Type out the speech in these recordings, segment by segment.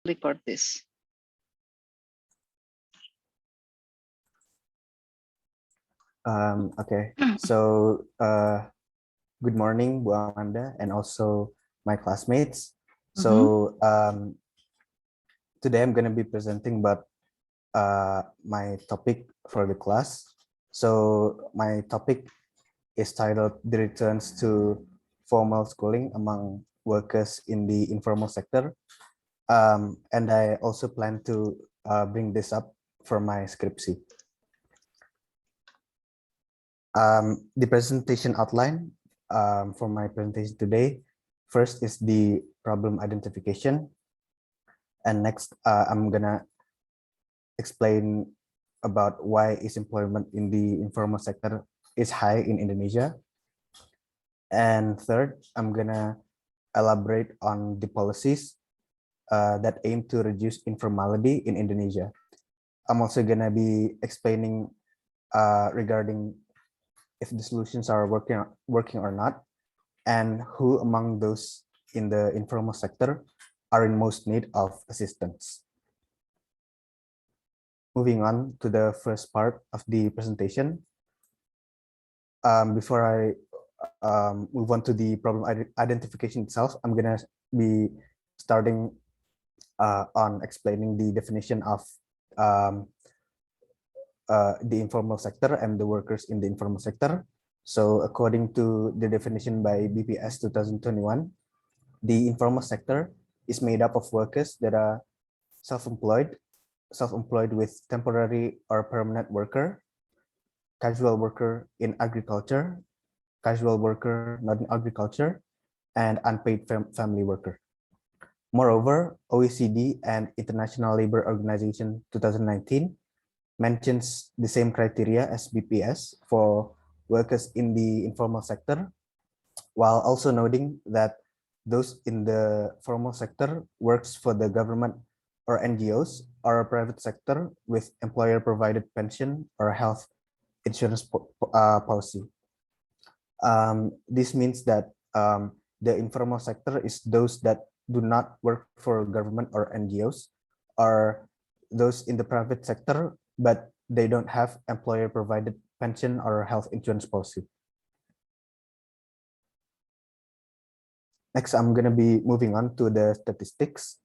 record this. Okay, so good morning, Bu Amanda, and also my classmates. So today I'm going to be presenting about my topic for the class. So my topic is titled "The Returns to Formal Schooling Among Workers in the Informal Sector," and I also plan to bring this up for my scriptsy. The presentation outline for my presentation today. First is the problem identification. And next, I'm gonna explain about why is employment in the informal sector is high in Indonesia. And third, I'm gonna elaborate on the policies that aim to reduce informality in Indonesia. I'm also gonna be explaining regarding if the solutions are working or not, and who among those in the informal sector are in most need of assistance. Moving on to the first part of the presentation. Before I move on to the problem identification itself, I'm gonna be starting on explaining the definition of the informal sector and the workers in the informal sector. So according to the definition by BPS 2021, the informal sector is made up of workers that are self-employed with temporary or permanent worker, casual worker in agriculture, casual worker not in agriculture, and unpaid family worker. Moreover, OECD and International Labour Organization 2019 mentions the same criteria as BPS for workers in the informal sector, while also noting that those in the formal sector works for the government or NGOs or a private sector with employer-provided pension or health insurance policy. This means that the informal sector is those that do not work for government or NGOs, or those in the private sector, but they don't have employer-provided pension or health insurance policy. Next, I'm going to be moving on to the statistics.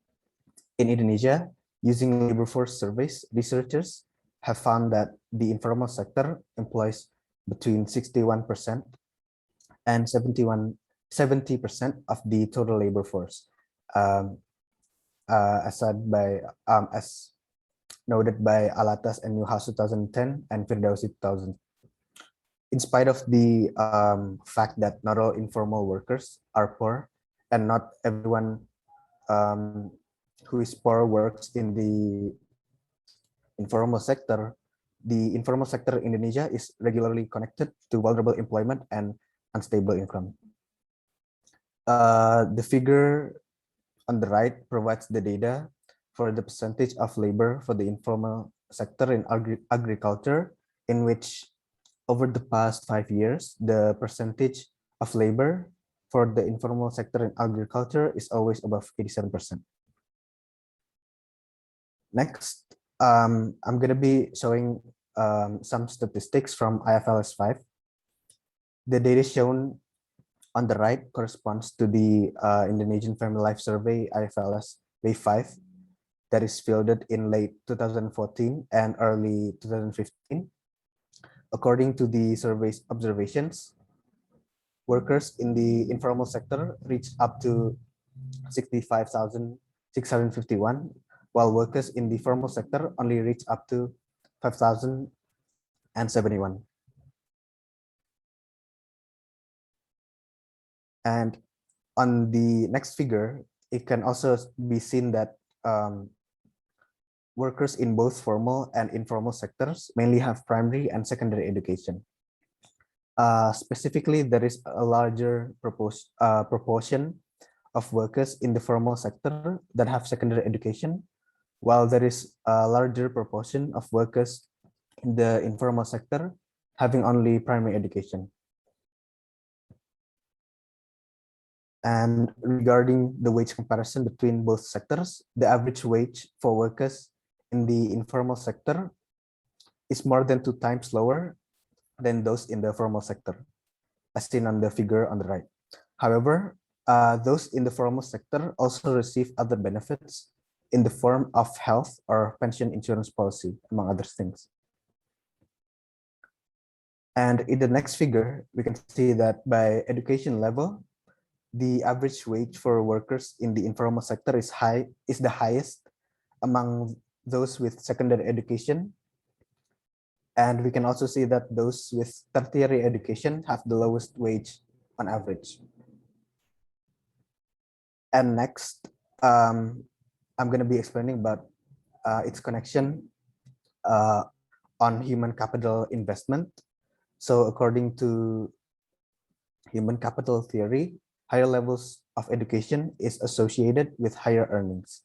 In Indonesia, using labor force surveys, researchers have found that the informal sector employs between 61% and 70% of the total labor force, as noted by Alatas and Newhouse 2010 and Firdausi 2000. In spite of the fact that not all informal workers are poor, and not everyone who is poor works in the informal sector, the informal sector in Indonesia is regularly connected to vulnerable employment and unstable income. The figure on the right provides the data for the percentage of labor for the informal sector in agriculture, in which over the past 5 years, the percentage of labor for the informal sector in agriculture is always above 87%. Next, I'm going to be showing some statistics from IFLS 5. The data shown on the right corresponds to the Indonesian Family Life Survey IFLS Wave 5 that is fielded in late 2014 and early 2015. According to the survey's observations, workers in the informal sector reached up to 65,651, while workers in the formal sector only reached up to 5,071. And on the next figure, it can also be seen that workers in both formal and informal sectors mainly have primary and secondary education. Specifically, there is a larger proportion of workers in the formal sector that have secondary education, while there is a larger proportion of workers in the informal sector having only primary education. And regarding the wage comparison between both sectors, the average wage for workers in the informal sector is more than 2 times lower than those in the formal sector, as seen on the figure on the right. However, those in the formal sector also receive other benefits in the form of health or pension insurance policy, among other things. And in the next figure, we can see that by education level, the average wage for workers in the informal sector is the highest among those with secondary education. And we can also see that those with tertiary education have the lowest wage on average. And next, I'm going to be explaining about its connection on human capital investment. So according to human capital theory, higher levels of education is associated with higher earnings.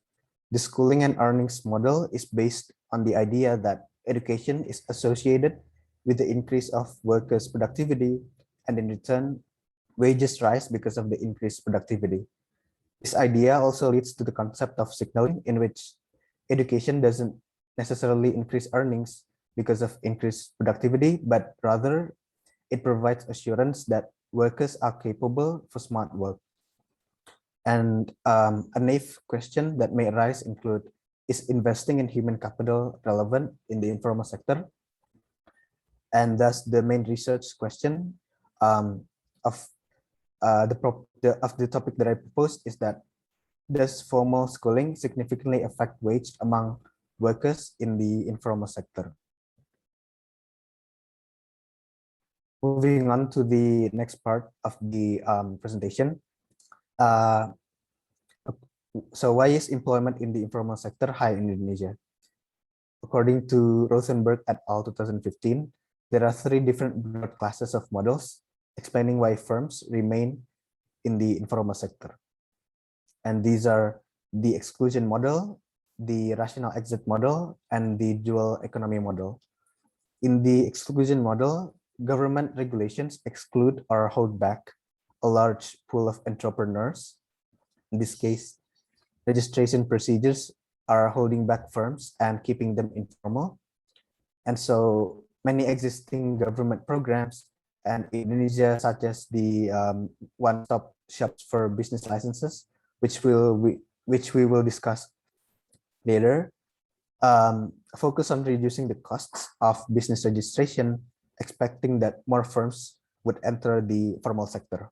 The schooling and earnings model is based on the idea that education is associated with the increase of workers' productivity, and in return, wages rise because of the increased productivity. This idea also leads to the concept of signaling, in which education doesn't necessarily increase earnings because of increased productivity, but rather it provides assurance that workers are capable for smart work. And a naive question that may arise include, is investing in human capital relevant in the informal sector? And thus the main research question of the topic that I proposed is that, does formal schooling significantly affect wage among workers in the informal sector? Moving on to the next part of the presentation. So why is employment in the informal sector high in Indonesia? According to Rosenberg et al. 2015, there are 3 different broad classes of models explaining why firms remain in the informal sector. And these are the exclusion model, the rational exit model, and the dual economy model. In the exclusion model, government regulations exclude or hold back a large pool of entrepreneurs. In this case, registration procedures are holding back firms and keeping them informal. And so many existing government programs and in Indonesia, such as the one-stop shops for business licenses, which we will discuss later, focus on reducing the costs of business registration, expecting that more firms would enter the formal sector.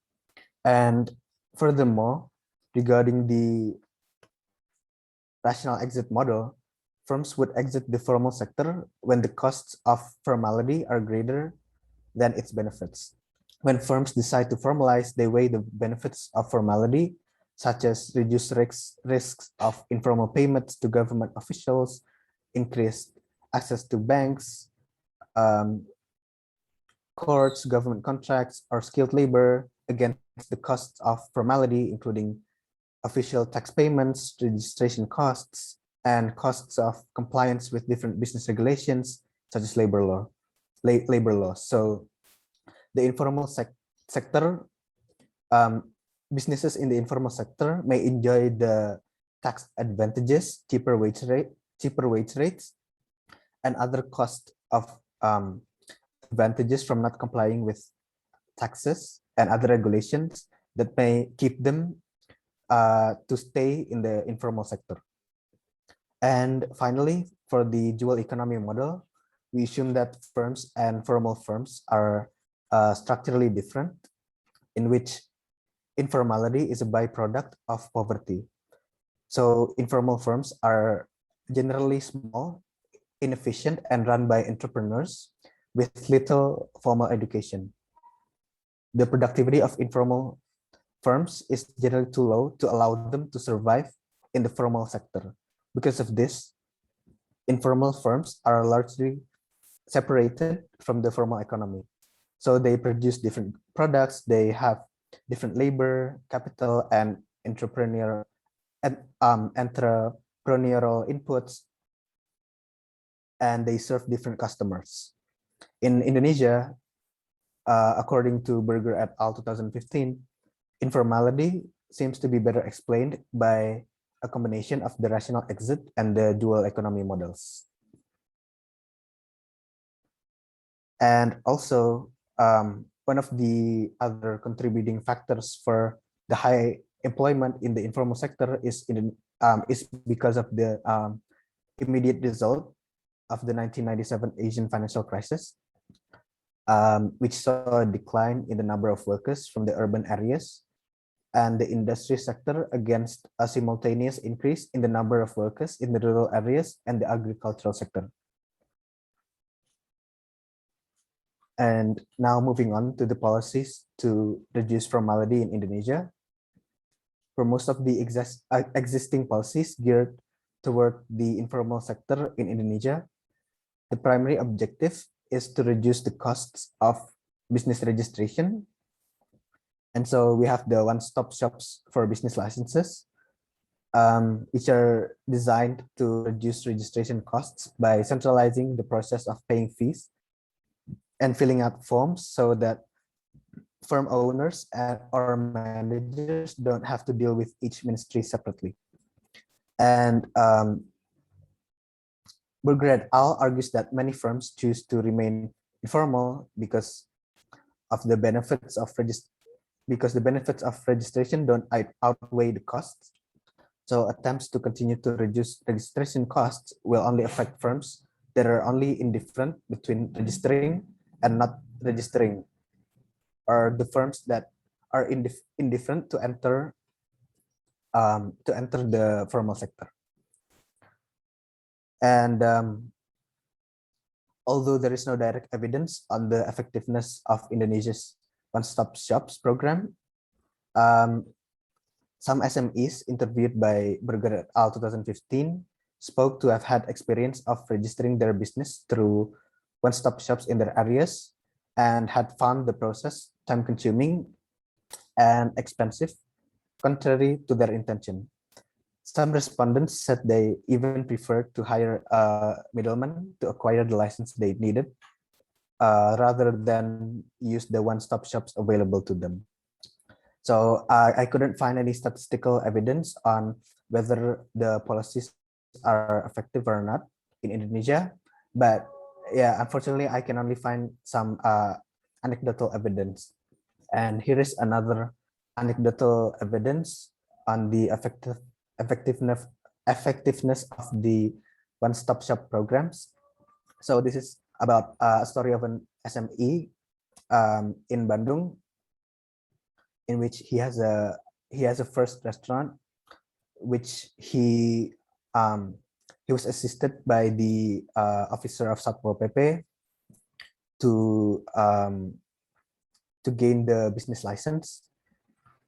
And furthermore, regarding the rational exit model, firms would exit the formal sector when the costs of formality are greater than its benefits. When firms decide to formalize, they weigh the benefits of formality, such as reduced risks of informal payments to government officials, increased access to banks, courts, government contracts, or skilled labor, against the costs of formality, including official tax payments, registration costs, and costs of compliance with different business regulations, such as labor laws. So the informal sector, businesses in the informal sector may enjoy the tax advantages, cheaper wage rates, and other cost of advantages from not complying with taxes and other regulations that may keep them to stay in the informal sector. And finally, for the dual economy model, we assume that firms and formal firms are structurally different, in which informality is a byproduct of poverty. So informal firms are generally small, inefficient, and run by entrepreneurs with little formal education. The productivity of informal firms is generally too low to allow them to survive in the formal sector. Because of this, informal firms are largely separated from the formal economy. So they produce different products, they have different labor, capital, and entrepreneurial inputs, and they serve different customers. In Indonesia, according to Berger et al. 2015, informality seems to be better explained by a combination of the rational exit and the dual economy models. And also, one of the other contributing factors for the high employment in the informal sector is because of the immediate result of the 1997 Asian financial crisis, which saw a decline in the number of workers from the urban areas and the industry sector against a simultaneous increase in the number of workers in the rural areas and the agricultural sector. And now moving on to the policies to reduce formality in Indonesia. For most of the existing policies geared toward the informal sector in Indonesia, the primary objective is to reduce the costs of business registration. And so we have the one-stop shops for business licenses, which are designed to reduce registration costs by centralizing the process of paying fees and filling out forms so that firm owners or managers don't have to deal with each ministry separately. And Burger et al. Argues that many firms choose to remain informal because the benefits of registration don't outweigh the costs. So attempts to continue to reduce registration costs will only affect firms that are only indifferent between registering and not registering, or the firms that are indifferent to enter the formal sector. And although there is no direct evidence on the effectiveness of Indonesia's one-stop shops program, some SMEs interviewed by Burger et al. 2015 spoke to have had experience of registering their business through one-stop shops in their areas and had found the process time-consuming and expensive, contrary to their intention. Some respondents said they even preferred to hire a middleman to acquire the license they needed, rather than use the one-stop shops available to them. So I couldn't find any statistical evidence on whether the policies are effective or not in Indonesia, but yeah, unfortunately, I can only find some anecdotal evidence. And here is another anecdotal evidence on the effectiveness of the one-stop shop programs. So this is about a story of an SME in Bandung, in which he has a first restaurant, which he was assisted by the officer of Satpol PP to gain the business license.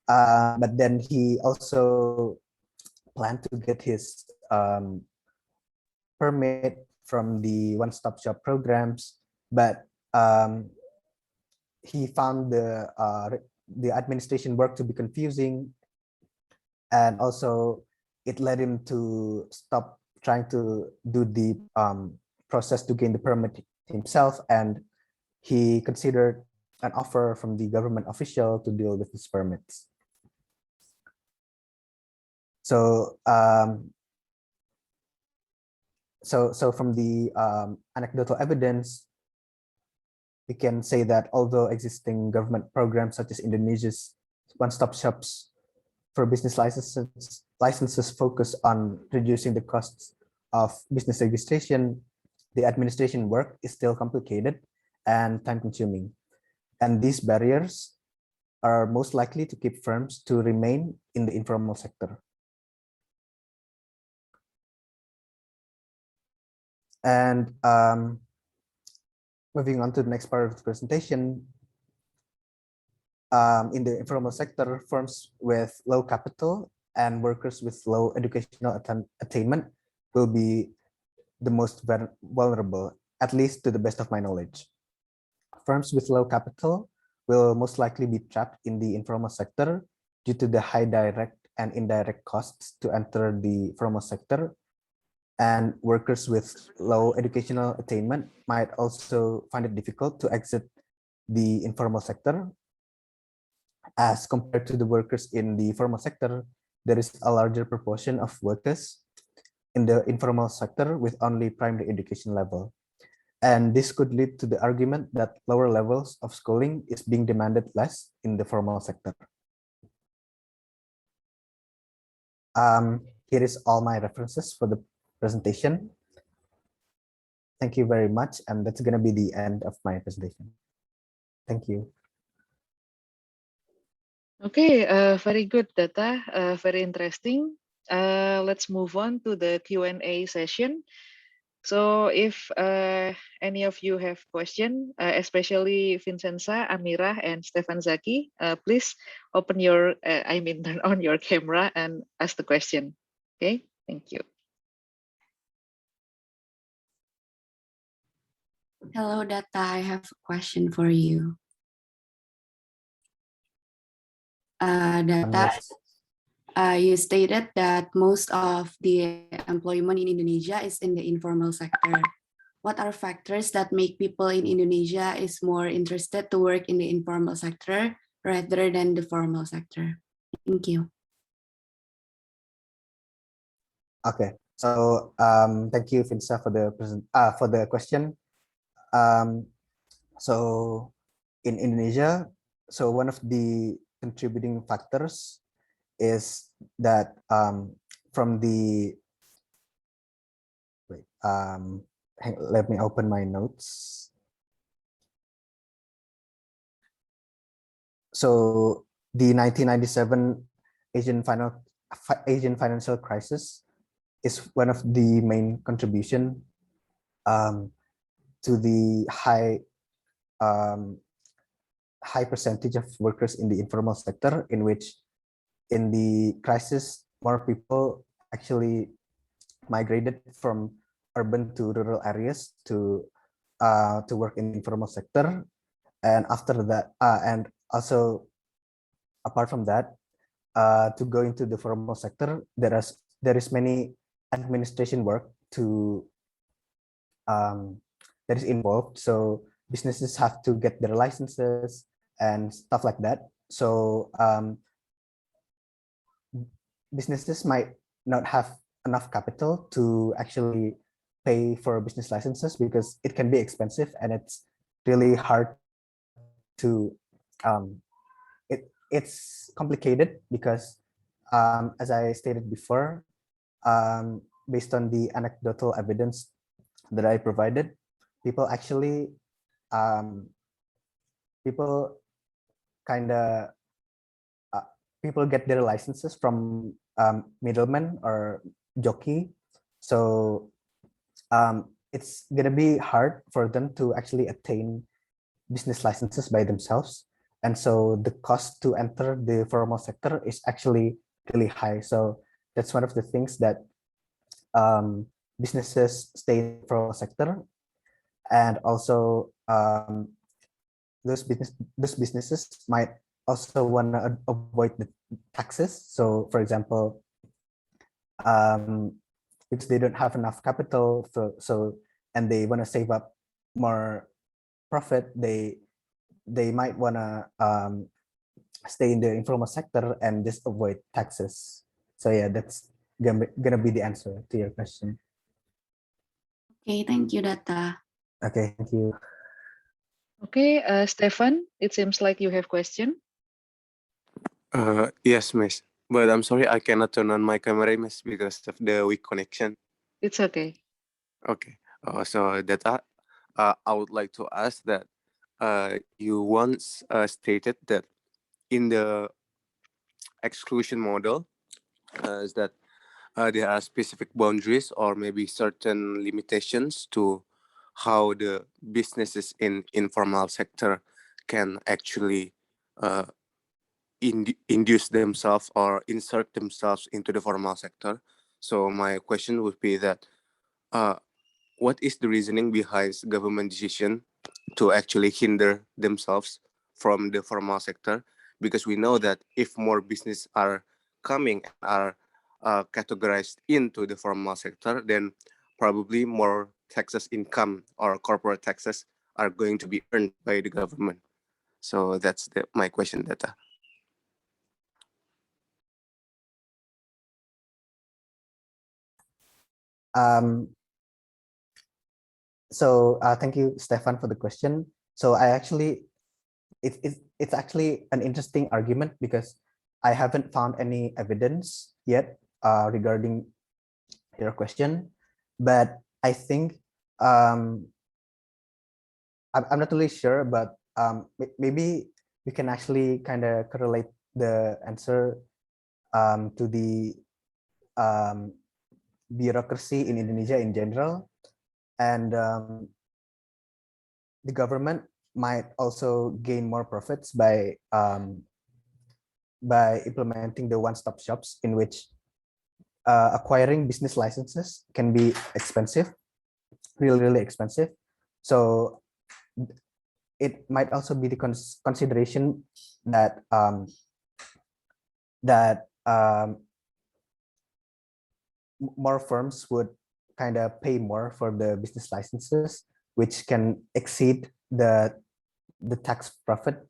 But then he also planned to get his permit from the one-stop shop programs, but he found the administration work to be confusing, and also it led him to stop trying to do the process to gain the permit himself, and he considered an offer from the government official to deal with his permits. So so from the anecdotal evidence, we can say that although existing government programs such as Indonesia's one-stop shops for business licenses focus on reducing the costs of business registration, the administration work is still complicated and time-consuming. And these barriers are most likely to keep firms to remain in the informal sector. And moving on to the next part of the presentation, in the informal sector, firms with low capital and workers with low educational attainment will be the most vulnerable, at least to the best of my knowledge. Firms with low capital will most likely be trapped in the informal sector due to the high direct and indirect costs to enter the formal sector. And workers with low educational attainment might also find it difficult to exit the informal sector. as compared to the workers in the formal sector, there is a larger proportion of workers in the informal sector with only primary education level. And this could lead to the argument that lower levels of schooling is being demanded less in the formal sector. Here is all my references for the presentation. Thank you very much. And that's going to be the end of my presentation. Thank you. Okay, very good, Data. Very interesting. Let's move on to the Q&A session. So if any of you have question, especially Vincenza, Amira, and Stefan Zaki, please open your, turn on your camera and ask the question. Okay, thank you. Hello, Data. I have a question for you. Data, Yes. you stated that most of the employment in Indonesia is in the informal sector. What are factors that make people in Indonesia is more interested to work in the informal sector rather than the formal sector? Thank you. Okay, so thank you, Vinca, for the question. So in Indonesia, so one of the contributing factors is that from the let me open my notes. So the 1997 Asian financial crisis is one of the main contribution to the high percentage of workers in the informal sector, in which in the crisis, more people actually migrated from urban to rural areas to work in the informal sector. And after that, and also apart from that, to go into the formal sector, there is many administration work to that is involved. So businesses have to get their licenses and stuff like that. So businesses might not have enough capital to actually pay for business licenses because it can be expensive and it's really hard to it's complicated because as I stated before, based on the anecdotal evidence that I provided, people actually people get their licenses from middlemen or jockey. So it's gonna be hard for them to actually attain business licenses by themselves. And so the cost to enter the formal sector is actually really high. So that's one of the things that businesses stay in the formal sector. And also those businesses might also want to avoid the taxes. So for example, because they don't have enough capital, and they want to save up more profit, they might want to stay in the informal sector and just avoid taxes. So yeah, that's gonna be the answer to your question. Okay, thank you, Data. Okay, thank you. Okay, Stefan, it seems like you have question. Yes, Miss. But I'm sorry, I cannot turn on my camera, Miss, because of the weak connection. It's okay. Okay. So Data, I would like to ask that you once stated that in the exclusion model is that there are specific boundaries or maybe certain limitations to how the businesses in informal sector can actually induce themselves or insert themselves into the formal sector. So my question would be that what is the reasoning behind government decision to actually hinder themselves from the formal sector? Because we know that if more business are coming and are categorized into the formal sector, then probably more taxes income or corporate taxes are going to be earned by the government. So that's my question, Data. Thank you, Stefan, for the question. So it's actually an interesting argument because I haven't found any evidence yet regarding your question, but I think I'm not really sure, but maybe we can actually kind of correlate the answer to the bureaucracy in Indonesia in general, and the government might also gain more profits by implementing the one-stop shops in which acquiring business licenses can be expensive, really expensive. So it might also be the consideration that more firms would kind of pay more for the business licenses, which can exceed the tax profit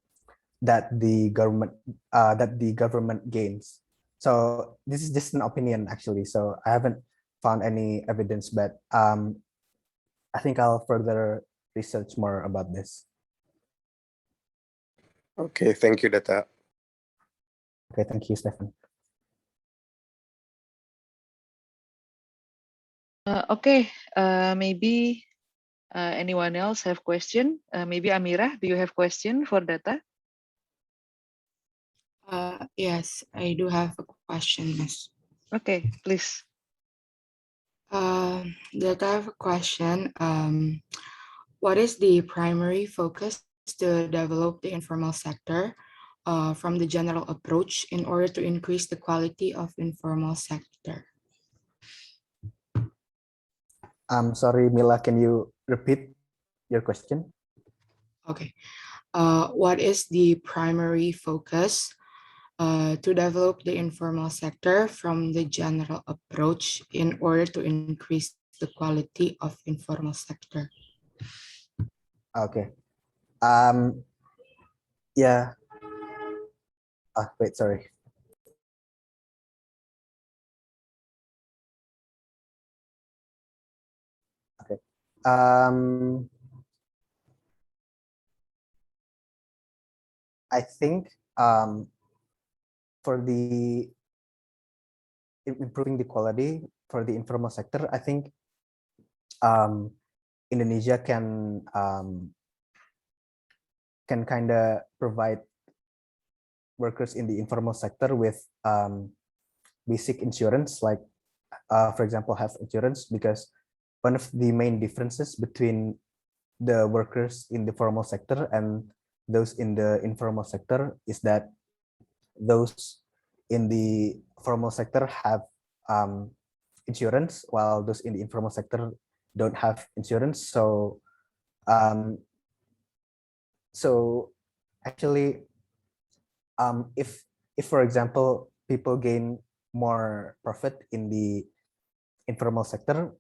that the government gains. So this is just an opinion, actually. So I haven't found any evidence, but I think I'll further research more about this. Okay, thank you, Data. Okay, thank you, Stefan. Okay, maybe anyone else have question? Maybe Amira, do you have question for Data? Yes, I do have a question, Miss. Okay, please. Data, I have a question. What is the primary focus to develop the informal sector from the general approach in order to increase the quality of informal sector? I'm sorry, Mila, can you repeat your question? Okay. What is the primary focus to develop the informal sector from the general approach in order to increase the quality of informal sector? Okay. Yeah. Wait, sorry. Okay. I think for the improving the quality for the informal sector, I think Indonesia can kind of provide workers in the informal sector with basic insurance, like for example, health insurance, because one of the main differences between the workers in the formal sector and those in the informal sector is that those in the formal sector have insurance, while those in the informal sector don't have insurance. So actually, if for example people gain more profit in the informal sector,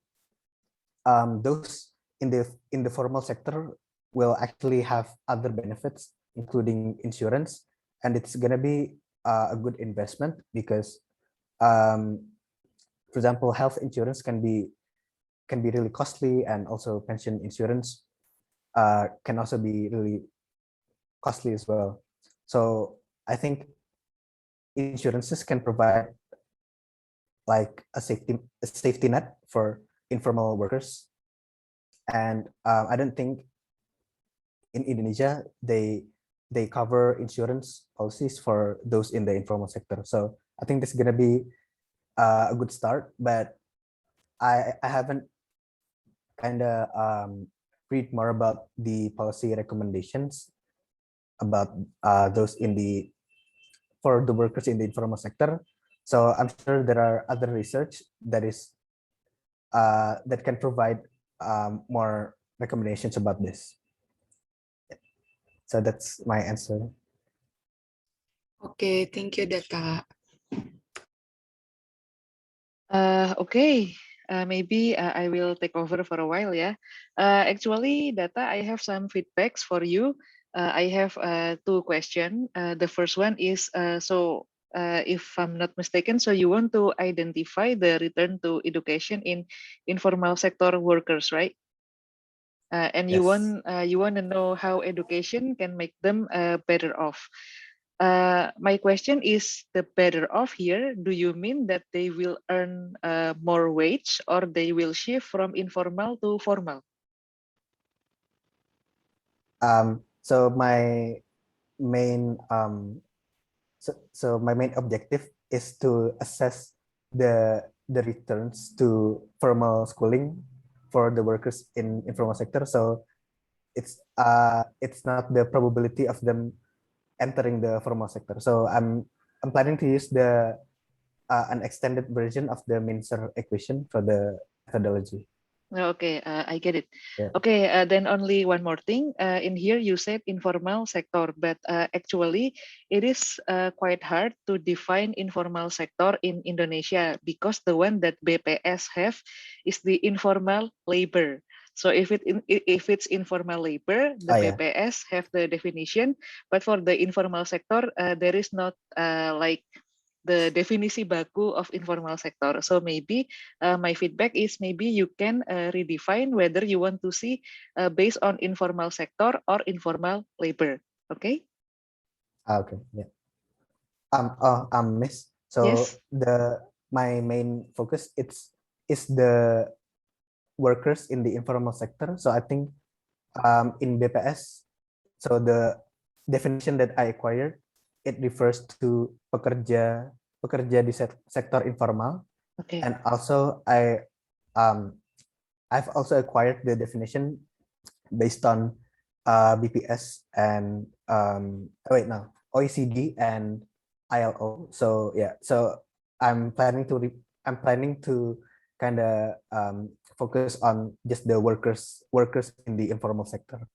those in the formal sector will actually have other benefits, including insurance, and it's gonna be a good investment because, for example, health insurance can be really costly, and also pension insurance can also be really costly as well. So I think insurances can provide like a safety net for informal workers, and I don't think in Indonesia they cover insurance policies for those in the informal sector. So I think this is gonna be a good start, but I haven't kind of read more about the policy recommendations about those in the for the workers in the informal sector. So I'm sure there are other research that is that can provide more recommendations about this. So that's my answer. Okay, thank you, Data. Okay, maybe I will take over for a while, yeah. Actually, Data, I have some feedbacks for you. I have two questions. The first one is, so if I'm not mistaken. So you want to identify the return to education in informal sector workers, right? And you Yes. want to know how education can make them better off. My question is, the better off here, do you mean that they will earn more wage, or they will shift from informal to formal? So my main my main objective is to assess the returns to formal schooling for the workers in informal sector. So it's not the probability of them entering the formal sector. So I'm planning to use the an extended version of the Mincer equation for the methodology. Okay, I get it. Yeah. Okay, then only one more thing. In here you said informal sector, but actually it is quite hard to define informal sector in Indonesia, because the one that BPS have is the informal labor. So if it's informal labor, the Oh, yeah. BPS have the definition, but for the informal sector, there is not like the definisi baku of informal sector. So maybe my feedback is, maybe you can redefine whether you want to see based on informal sector or informal labor. Okay? Okay. Yeah. Miss. Yes. So my main focus is the workers in the informal sector. So I think in BPS, so the definition that I acquired, it refers to pekerja di sektor informal, Okay. and also I've also acquired the definition based on BPS and OECD and ILO. So yeah, so I'm planning to kind of focus on just the workers in the informal sector.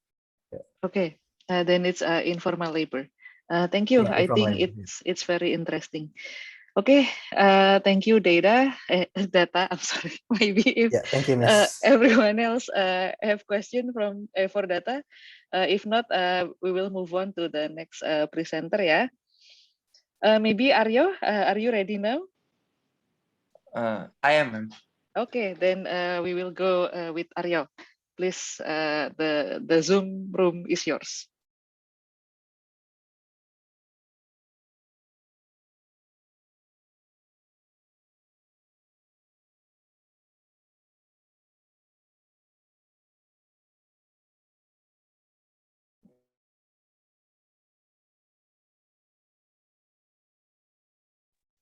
Yeah. Okay. Then it's informal labor. Thank you. Yeah, I informal think labor. it's very interesting. Okay, thank you, Data. I'm sorry. Maybe if Yeah, thank you, Miss. everyone else have question from for Data, if not, we will move on to the next presenter. Yeah, maybe Aryo, are you ready now? I am, ma'am. Okay, then we will go with Aryo. Please, the Zoom room is yours.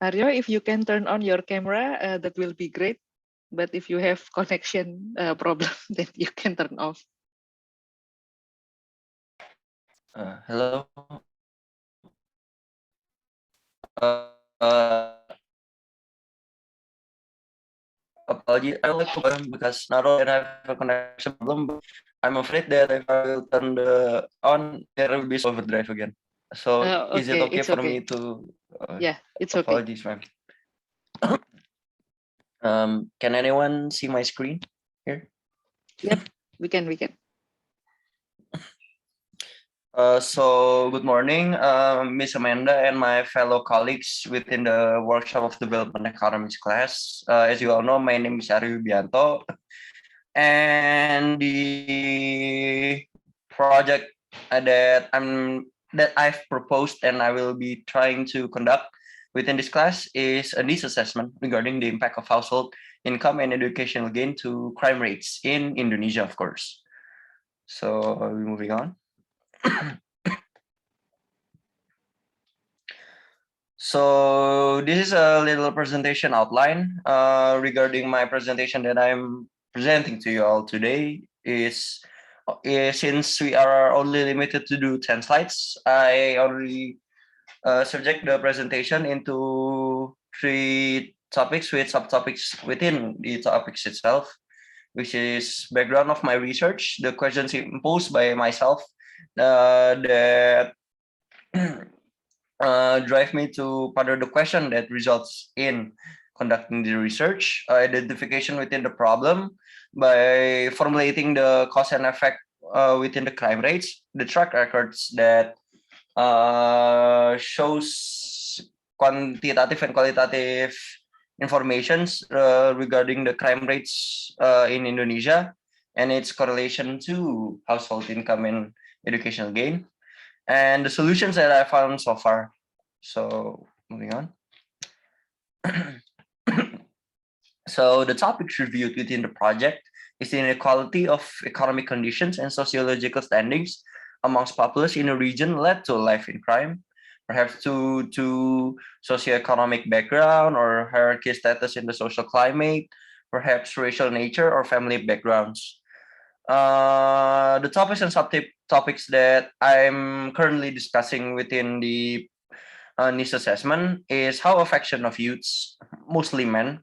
Aryo, if you can turn on your camera, that will be great. But if you have connection problem, then you can turn off. Hello. Uh, Apology. I would like to because not only I have a connection problem, but I'm afraid that if I will turn the on, there will be overdrive again. So is it Okay, okay it's for okay. me to? Yeah, it's okay. Apologies, ma'am. Can anyone see my screen here? Yep, we can. So good morning, Miss Amanda and my fellow colleagues within the Workshop of Development Economics class. As you all know, my name is Ari Wibianto, and the project that I've proposed and I will be trying to conduct within this class is a needs assessment regarding the impact of household income and educational gain to crime rates in Indonesia, of course. So we're moving on. So this is a little presentation outline regarding my presentation that I'm presenting to you all today. Since we are only limited to do 10 slides, I already subject the presentation into 3 topics with subtopics within the topics itself, which is background of my research, the questions imposed by myself that drive me to ponder the question that results in conducting the research, identification within the problem by formulating the cause and effect within the crime rates, the track records that shows quantitative and qualitative informations regarding the crime rates in Indonesia and its correlation to household income and educational gain, and the solutions that I found so far. So moving on. So the topics reviewed within the project is the inequality of economic conditions and sociological standings amongst populace in a region led to life in crime, perhaps to socioeconomic background or hierarchy status in the social climate, perhaps racial nature or family backgrounds. The topics and subtopics that I'm currently discussing within the NIST assessment is how a faction of youths, mostly men,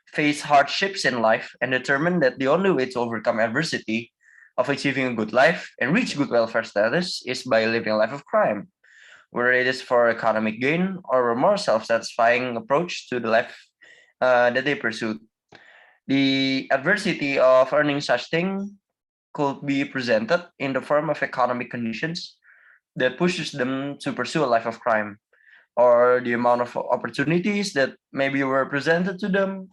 face hardships in life and determine that the only way to overcome adversity of achieving a good life and reach good welfare status is by living a life of crime, whether it is for economic gain or a more self-satisfying approach to the life that they pursue. The adversity of earning such thing could be presented in the form of economic conditions that pushes them to pursue a life of crime, or the amount of opportunities that maybe were presented to them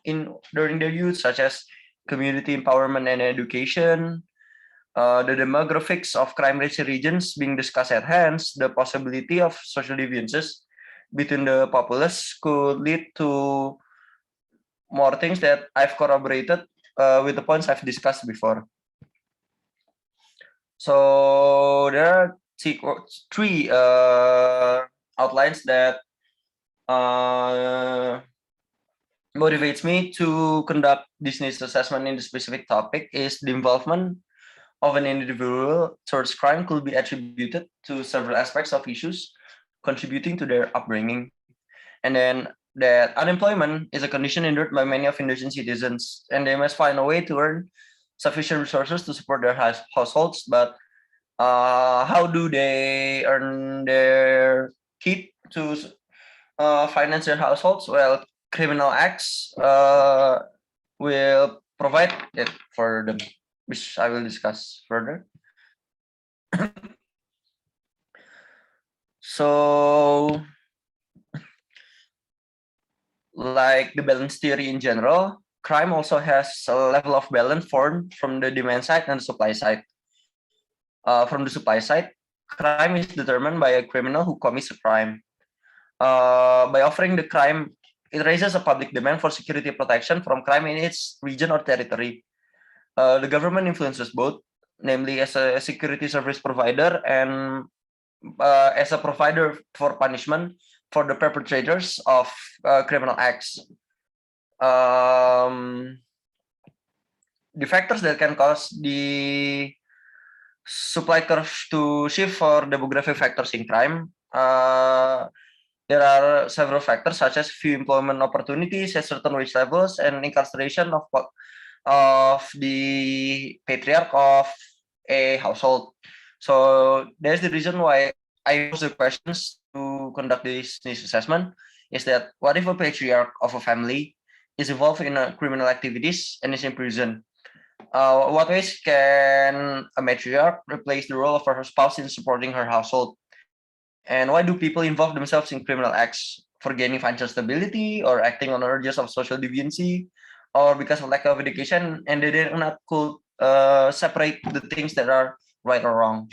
during their youth, such as community empowerment and education, the demographics of crime-rich regions being discussed at hence, the possibility of social deviances between the populace could lead to more things that I've corroborated with the points I've discussed before. So there are three outlines that motivates me to conduct this NIST assessment in the specific topic is the involvement of an individual towards crime could be attributed to several aspects of issues contributing to their upbringing. And then that unemployment is a condition endured by many of Indonesian citizens, and they must find a way to earn sufficient resources to support their households. But how do they earn their keep to finance their households? Well, criminal acts will provide it for them, which I will discuss further. So, like the balance theory in general, crime also has a level of balance formed from the demand side and the supply side. From the supply side, crime is determined by a criminal who commits a crime. By offering the crime, it raises a public demand for security protection from crime in its region or territory. The government influences both, namely as a security service provider and as a provider for punishment for the perpetrators of criminal acts. The factors that can cause the supply curve to shift for demographic factors in crime. There are several factors such as few employment opportunities at certain wage levels and incarceration of the patriarch of a household. So there's the reason why I pose the questions to conduct this assessment is that what if a patriarch of a family is involved in criminal activities and is in prison? What ways can a matriarch replace the role of her spouse in supporting her household? And why do people involve themselves in criminal acts? For gaining financial stability or acting on urges of social deviancy, or because of lack of education and they did not could separate the things that are right or wrong.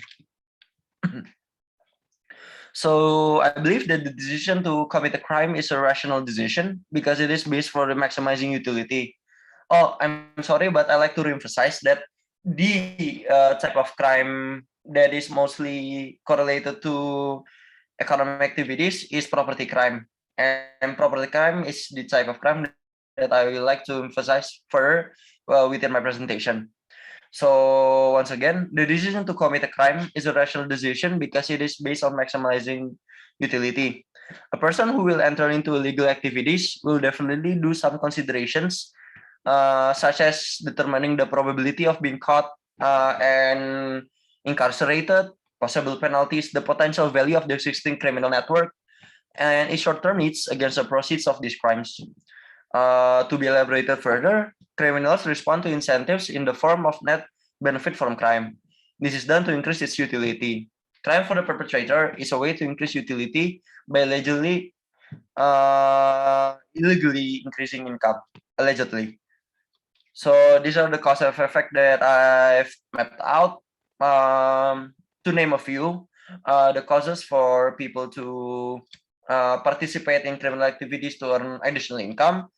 So I believe that the decision to commit a crime is a rational decision because it is based for the maximizing utility. Oh, I'm sorry, but I like to reemphasize that the type of crime that is mostly correlated to economic activities is property crime. And property crime is the type of crime that I would like to emphasize further within my presentation. So once again, the decision to commit a crime is a rational decision because it is based on maximizing utility. A person who will enter into illegal activities will definitely do some considerations, such as determining the probability of being caught and incarcerated, possible penalties, the potential value of the existing criminal network, and its short-term needs against the proceeds of these crimes. To be elaborated further, criminals respond to incentives in the form of net benefit from crime. This is done to increase its utility. Crime for the perpetrator is a way to increase utility by allegedly illegally increasing income, allegedly. So these are the cause of effect that I've mapped out. To name a few, the causes for people to participate in criminal activities to earn additional income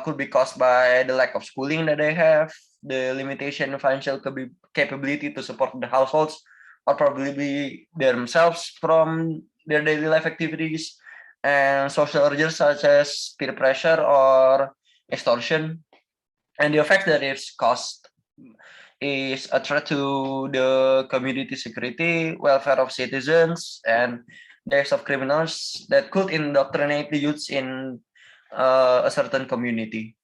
could be caused by the lack of schooling that they have, the limitation in financial capability to support the households, or probably themselves from their daily life activities, and social urges such as peer pressure or extortion. And the effect that it's caused is a threat to the community security, welfare of citizens, and the acts of criminals that could indoctrinate the youths in a certain community.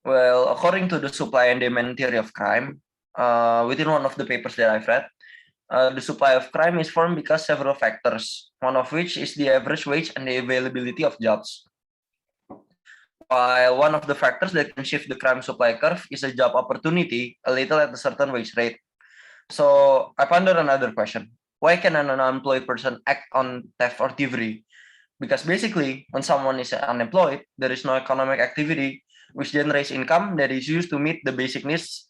Well, according to the supply and demand theory of crime, within one of the papers that I've read, the supply of crime is formed because several factors, one of which is the average wage and the availability of jobs. While one of the factors that can shift the crime supply curve is a job opportunity, a little at a certain wage rate. So I ponder another question. Why can an unemployed person act on theft or thievery? Because basically, when someone is unemployed, there is no economic activity which generates income that is used to meet the basic needs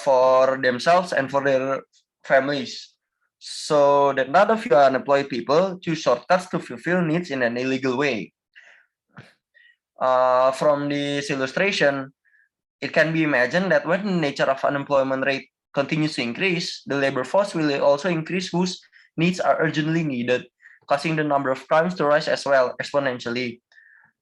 for themselves and for their families. So that none of you unemployed people choose shortcuts to fulfill needs in an illegal way. From this illustration, it can be imagined that when the nature of unemployment rate continues to increase, the labor force will also increase whose needs are urgently needed, causing the number of crimes to rise as well exponentially.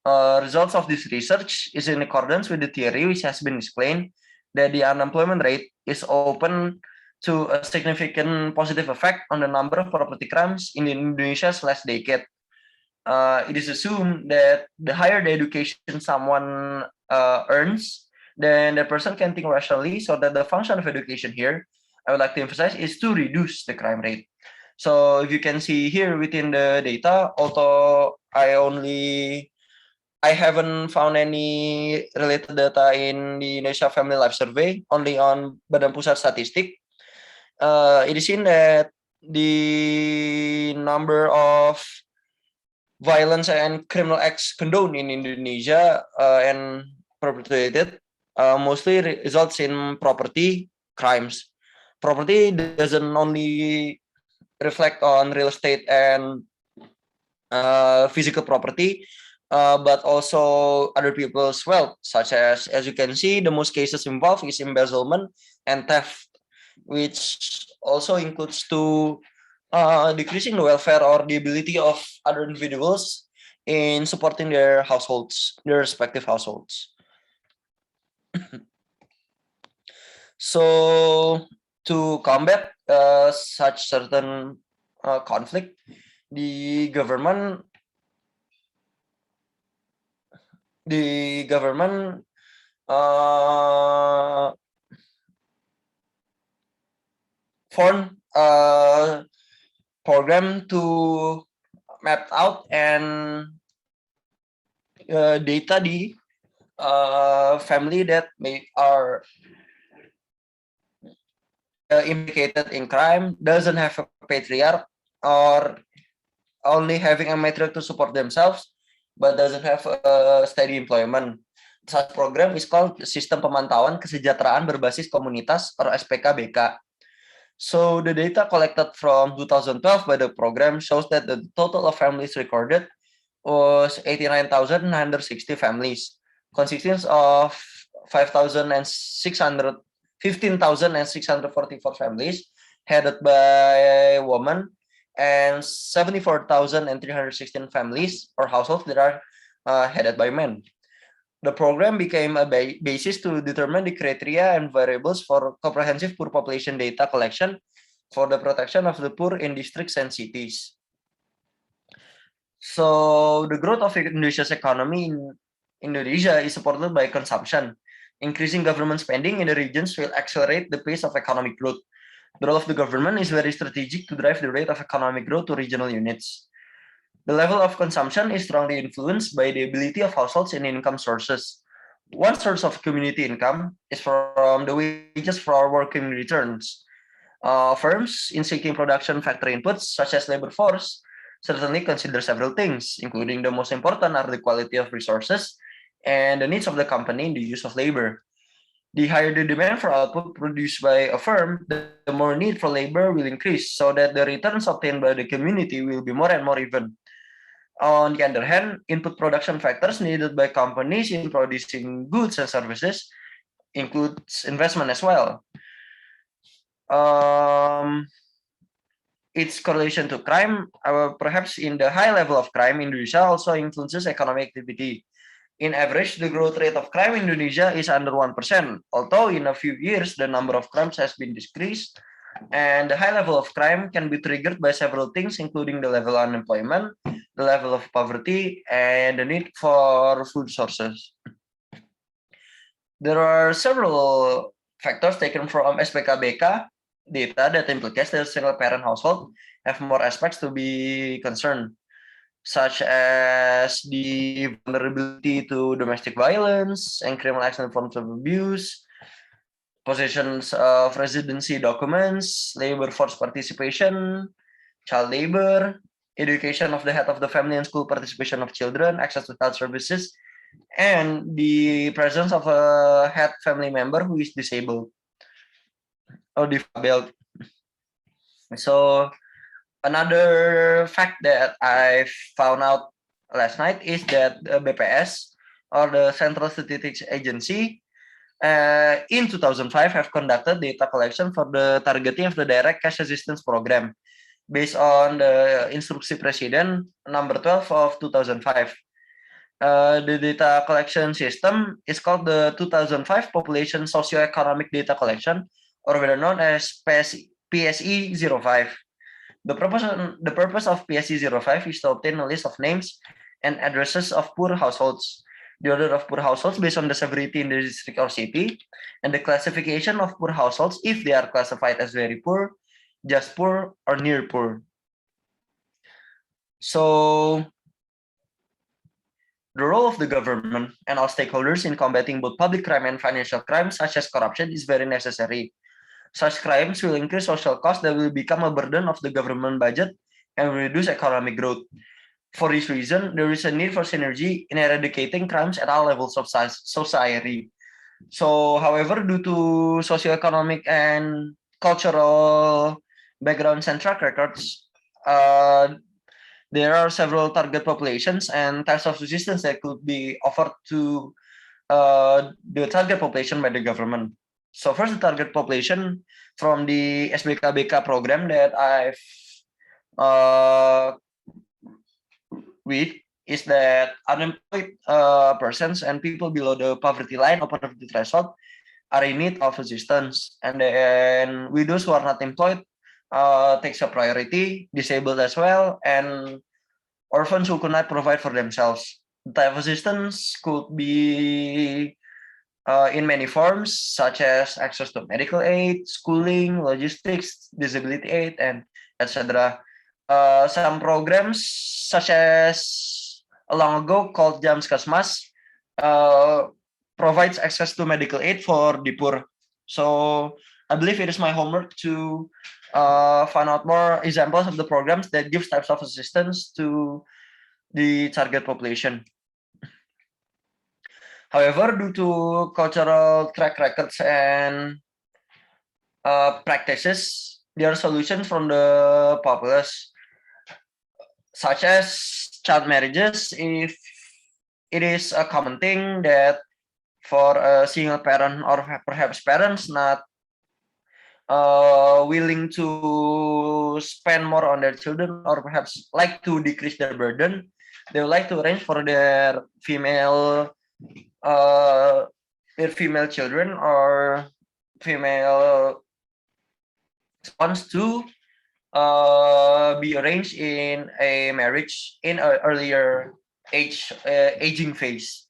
Results of this research is in accordance with the theory which has been explained that the unemployment rate is open to a significant positive effect on the number of property crimes in Indonesia's last decade. It is assumed that the higher the education someone earns, then the person can think rationally, so that the function of education here, I would like to emphasize, is to reduce the crime rate. So if you can see here within the data, although I haven't found any related data in the Indonesia Family Life Survey, only on Badan Pusat Statistik. It is seen that the number of violence and criminal acts condoned in Indonesia and perpetrated mostly results in property crimes. Property doesn't only reflect on real estate and physical property, but also other people's wealth, such as you can see, the most cases involved is embezzlement and theft, which also includes to decreasing the welfare or the ability of other individuals in supporting their households, their respective households. So to combat such certain conflict, the government formed a program to map out and data the family that are implicated in crime, doesn't have a patriarch, or only having a matriarch to support themselves, but doesn't have a steady employment. Such program is called Sistem Pemantauan Kesejahteraan Berbasis Komunitas, or SPKBK. So the data collected from 2012 by the program shows that the total of families recorded was 89,960 families, consisting of 15,644 families headed by women, and 74,316 families or households that are headed by men. The program became a basis to determine the criteria and variables for comprehensive poor population data collection for the protection of the poor in districts and cities. So the growth of Indonesia's economy in Indonesia is supported by consumption. Increasing government spending in the regions will accelerate the pace of economic growth. The role of the government is very strategic to drive the rate of economic growth to regional units. The level of consumption is strongly influenced by the ability of households in income sources. One source of community income is from the wages for our working returns. Firms in seeking production factor inputs, such as labor force, certainly consider several things, including the most important are the quality of resources and the needs of the company in the use of labor. The higher the demand for output produced by a firm, the more need for labor will increase, so that the returns obtained by the community will be more and more even. On the other hand, input production factors needed by companies in producing goods and services includes investment as well. Its correlation to crime, perhaps in the high level of crime, Indonesia also influences economic activity. In average, the growth rate of crime in Indonesia is under 1%, although in a few years, the number of crimes has been decreased, and the high level of crime can be triggered by several things, including the level of unemployment, the level of poverty, and the need for food sources. There are several factors taken from SPKBK data that implicates that single-parent household have more aspects to be concerned, such as the vulnerability to domestic violence and criminal acts and forms of abuse, possessions of residency documents, labor force participation, child labor, education of the head of the family and school participation of children, access to health services, and the presence of a head family member who is disabled or disabled. So another fact that I found out last night is that the BPS, or the Central Statistics Agency, in 2005 have conducted data collection for the targeting of the direct cash assistance program based on the Instruksi Presiden number 12 of 2005. The data collection system is called the 2005 Population Socioeconomic Data Collection, or better known as PSE 05. The purpose of PSE 05 is to obtain a list of names and addresses of poor households, the order of poor households based on the severity in the district or city, and the classification of poor households if they are classified as very poor, just poor, or near poor. So the role of the government and all stakeholders in combating both public crime and financial crime, such as corruption, is very necessary. Such crimes will increase social costs that will become a burden of the government budget and reduce economic growth. For this reason, there is a need for synergy in eradicating crimes at all levels of society. So, however, due to socioeconomic and cultural backgrounds and track records, there are several target populations and types of assistance that could be offered to the target population by the government. So first, the target population from the SBKBK program that I've read is that unemployed persons and people below the poverty line or poverty threshold are in need of assistance, and then widows who are not employed takes a priority, disabled as well, and orphans who could not provide for themselves. The type of assistance could be in many forms, such as access to medical aid, schooling, logistics, disability aid, and etc. Some programs, such as long ago called Jamskesmas, provides access to medical aid for the poor. So I believe it is my homework to find out more examples of the programs that give types of assistance to the target population. However, due to cultural track records and practices, there are solutions from the populace, such as child marriages. If it is a common thing that for a single parent or perhaps parents not willing to spend more on their children, or perhaps like to decrease their burden, they would like to arrange for their female children or female sons to be arranged in a marriage in an earlier aging phase,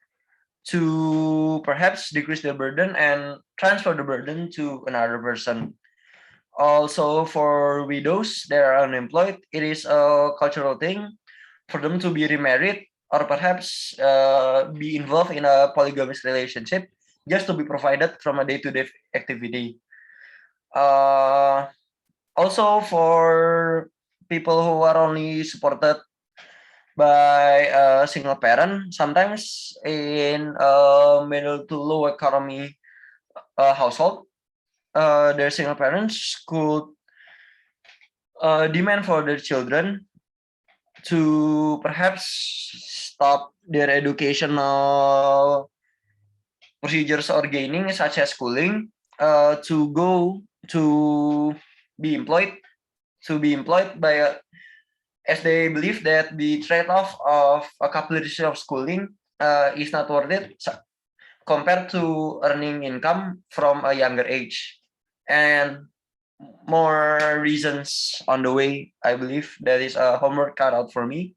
to perhaps decrease the burden and transfer the burden to another person. Also, for widows that are unemployed, it is a cultural thing for them to be remarried or perhaps be involved in a polygamous relationship just to be provided from a day-to-day activity. Also for people who are only supported by a single parent, sometimes in a middle to low economy household, their single parents could demand for their children to perhaps stop their educational procedures or gaining, such as schooling, to go to be employed by a, as they believe that the trade-off of a couple of years of schooling is not worth it compared to earning income from a younger age. And more reasons on the way, I believe. That is a homework cut out for me.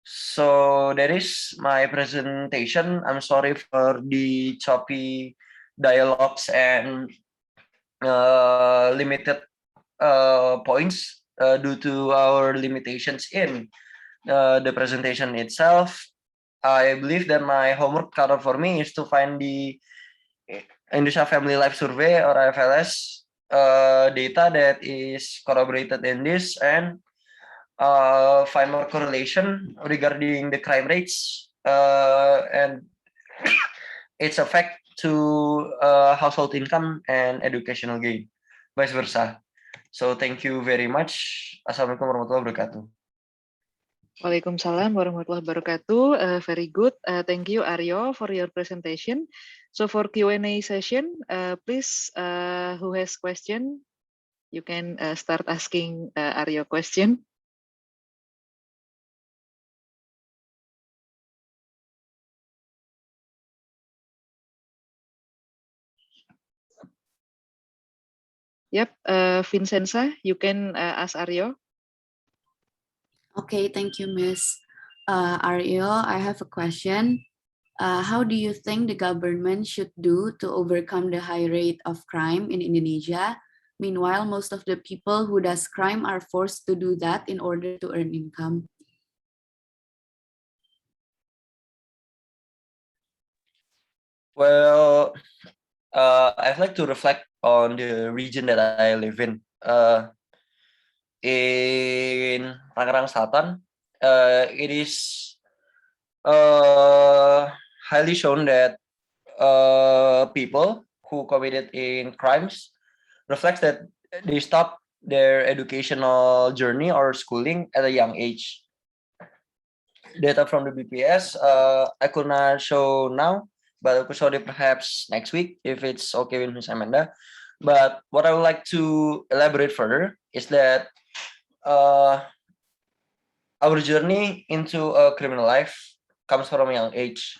So that is my presentation. I'm sorry for the choppy dialogues and limited points due to our limitations in the presentation itself. I believe that my homework cut out for me is to find the Indonesia Family Life Survey or IFLS data that is corroborated in this and find more correlation regarding the crime rates and its effect to household income and educational gain, vice versa. So thank you very much. Assalamualaikum warahmatullahi wabarakatuh. Waalaikumsalam warahmatullahi wabarakatuh. Very good. Thank you, Aryo, for your presentation. So for Q&A session, please, who has question, you can start asking Aryo question. Yep, Vincenza, you can ask Aryo. Okay, thank you, Miss Aryo. I have a question. How do you think the government should do to overcome the high rate of crime in Indonesia? Meanwhile, most of the people who does crime are forced to do that in order to earn income. Well, I'd like to reflect on the region that I live in. In Tangerang Selatan, it is highly shown that people who committed in crimes reflects that they stop their educational journey or schooling at a young age. Data from the BPS, I could not show now, but I could show it perhaps next week if it's okay with Ms. Amanda. But what I would like to elaborate further is that our journey into a criminal life comes from a young age.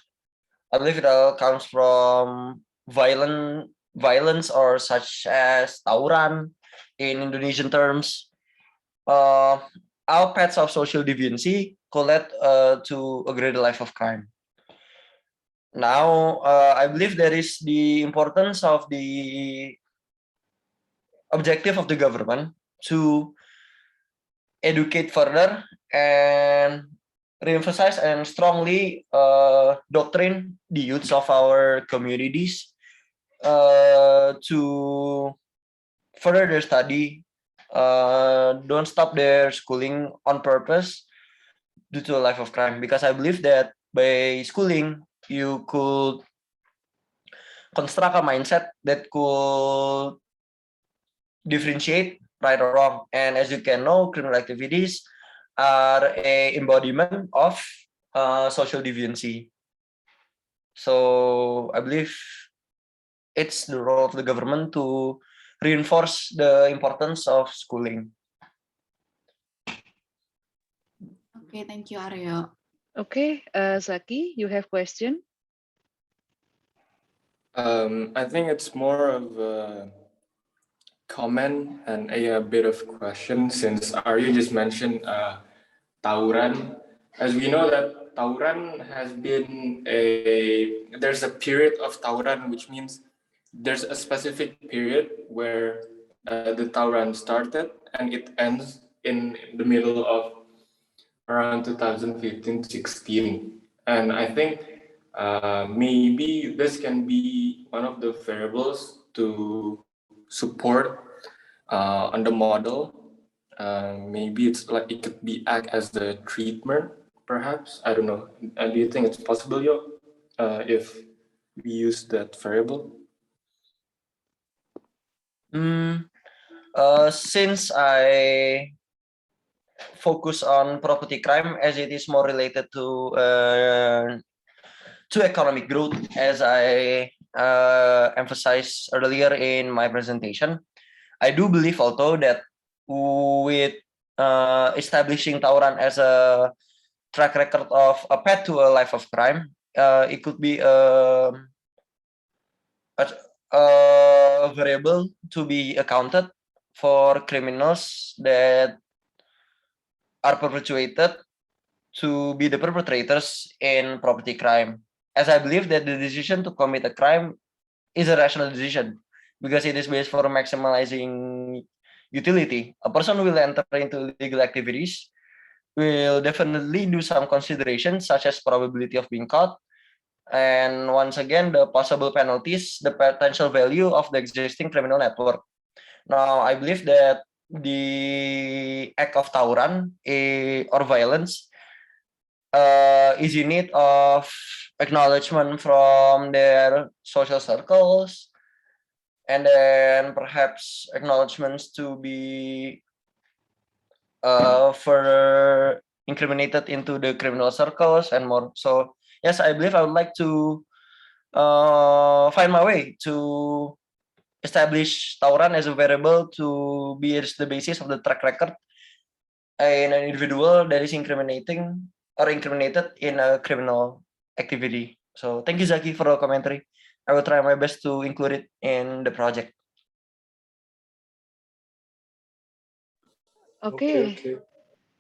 I believe it all comes from violence or such as tawuran in Indonesian terms. Our paths of social deviancy could lead to a greater life of crime. Now, I believe there is the importance of the objective of the government to educate further and reemphasize and strongly doctrine the youths of our communities to further their study, don't stop their schooling on purpose due to a life of crime. Because I believe that by schooling, you could construct a mindset that could differentiate right or wrong. And as you can know, criminal activities are a embodiment of social deviancy. So I believe it's the role of the government to reinforce the importance of schooling. Okay, thank you, Aryo. Okay, Zaki, you have question? I think it's more of a comment and a bit of question, since Aryo just mentioned tawuran. As we know that tawuran has been there's a period of tawuran, which means there's a specific period where the tawuran started and it ends in the middle of around 2015-16. And I think maybe this can be one of the variables to support on the model. Maybe it's like it could be act as the treatment, perhaps. I don't know. Do you think it's possible, Yo, if we use that variable? Since I focus on property crime as it is more related to economic growth, as I emphasized earlier in my presentation, I do believe although that with establishing Tauran as a track record of a path to a life of crime, it could be a variable to be accounted for criminals that are perpetuated to be the perpetrators in property crime. As I believe that the decision to commit a crime is a rational decision because it is based for maximizing utility. A person will enter into legal activities, will definitely do some considerations such as probability of being caught, and once again, the possible penalties, the potential value of the existing criminal network. Now, I believe that the act of tawuran or violence is in need of acknowledgement from their social circles, and then perhaps acknowledgements to be further incriminated into the criminal circles and more. So yes, I believe I would like to find my way to establish tawuran as a variable to be the basis of the track record in an individual that is incriminating or incriminated in a criminal activity. So thank you, Zaki, for the commentary. I will try my best to include it in the project. Okay.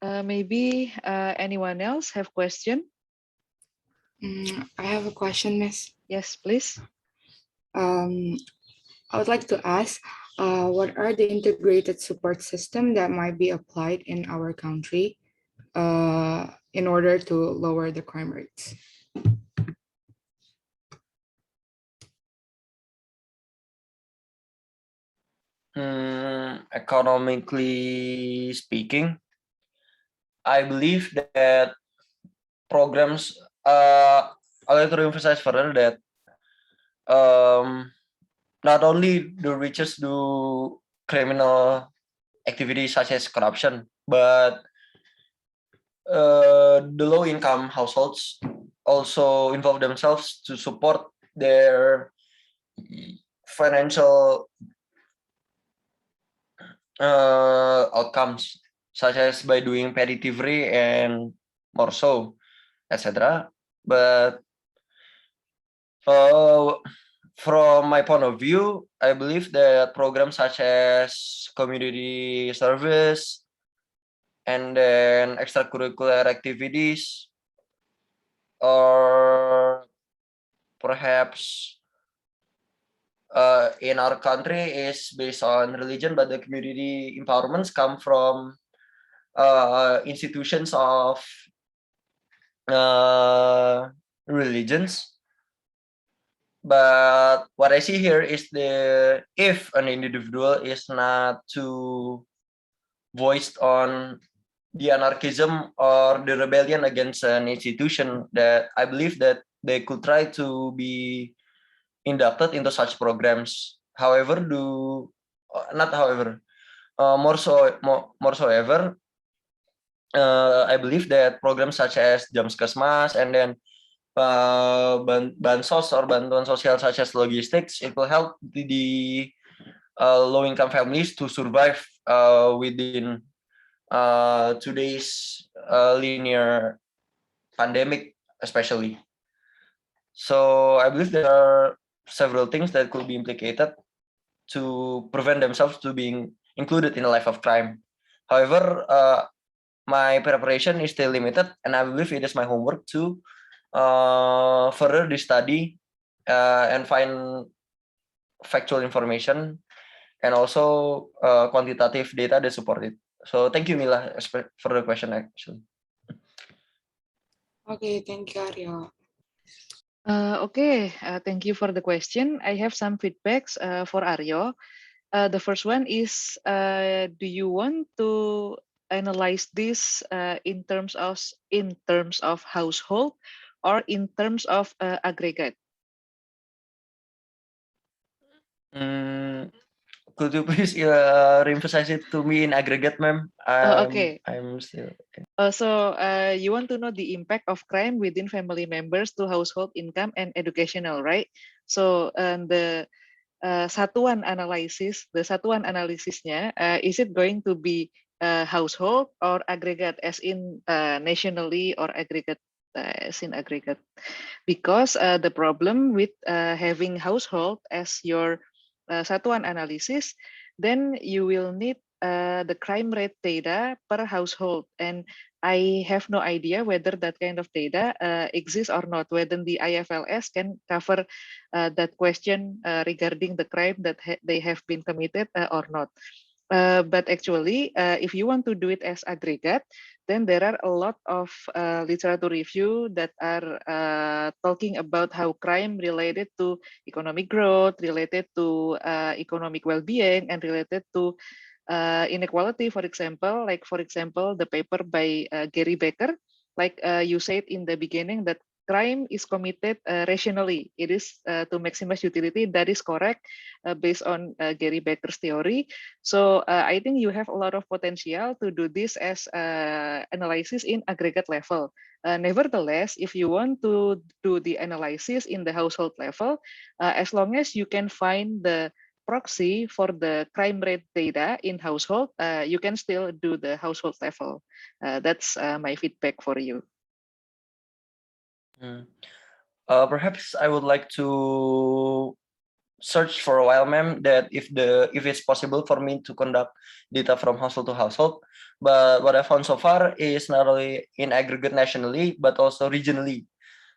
Maybe anyone else have question? I have a question, Miss. Yes, please. I would like to ask, what are the integrated support system that might be applied in our country in order to lower the crime rates? Economically speaking, I believe that programs, I'd like to emphasize further that not only the richest do criminal activities such as corruption, but the low-income households also involve themselves to support their financial outcomes, such as by doing petty thievery and more so, etc. But from my point of view, I believe that programs such as community service and then extracurricular activities, or perhaps in our country is based on religion, but the community empowerments come from institutions of religions. But what I see here is if an individual is not too voiced on the anarchism or the rebellion against an institution, that I believe that they could try to be inducted into such programs. However, more so ever, I believe that programs such as Jamskesmas and then bansos or bantuan sosial such as logistics, it will help the low-income families to survive within today's linear pandemic, especially. So I believe there are several things that could be implicated to prevent themselves to being included in a life of crime. However, my preparation is still limited, and I believe it is my homework to further the study and find factual information and also quantitative data that support it. So thank you, Mila, for the question, actually. Okay, thank you, Aryo. Okay, thank you for the question. I have some feedbacks for Aryo. The first one is, do you want to analyze this in terms of household or in terms of aggregate? Could you please reemphasize it to me in aggregate, ma'am? Okay. I'm still. So you want to know the impact of crime within family members to household income and educational, right? So the satuan analisisnya, is it going to be household or aggregate, as in nationally, or aggregate as in aggregate? Because the problem with having household as your satuan analysis, then you will need the crime rate data per household, and I have no idea whether that kind of data exists or not, whether the IFLS can cover that question regarding the crime that they have been committed or not. But actually, if you want to do it as aggregate, then there are a lot of literature review that are talking about how crime related to economic growth, related to economic well-being, and related to inequality, for example, the paper by Gary Becker, like you said in the beginning, that crime is committed rationally. It is to maximize utility. That is correct based on Gary Becker's theory. So I think you have a lot of potential to do this as analysis in aggregate level. Nevertheless, if you want to do the analysis in the household level, as long as you can find the proxy for the crime rate data in household, you can still do the household level. That's my feedback for you. Perhaps I would like to search for a while, ma'am, that if it's possible for me to conduct data from household to household. But what I found so far is not only in aggregate nationally, but also regionally.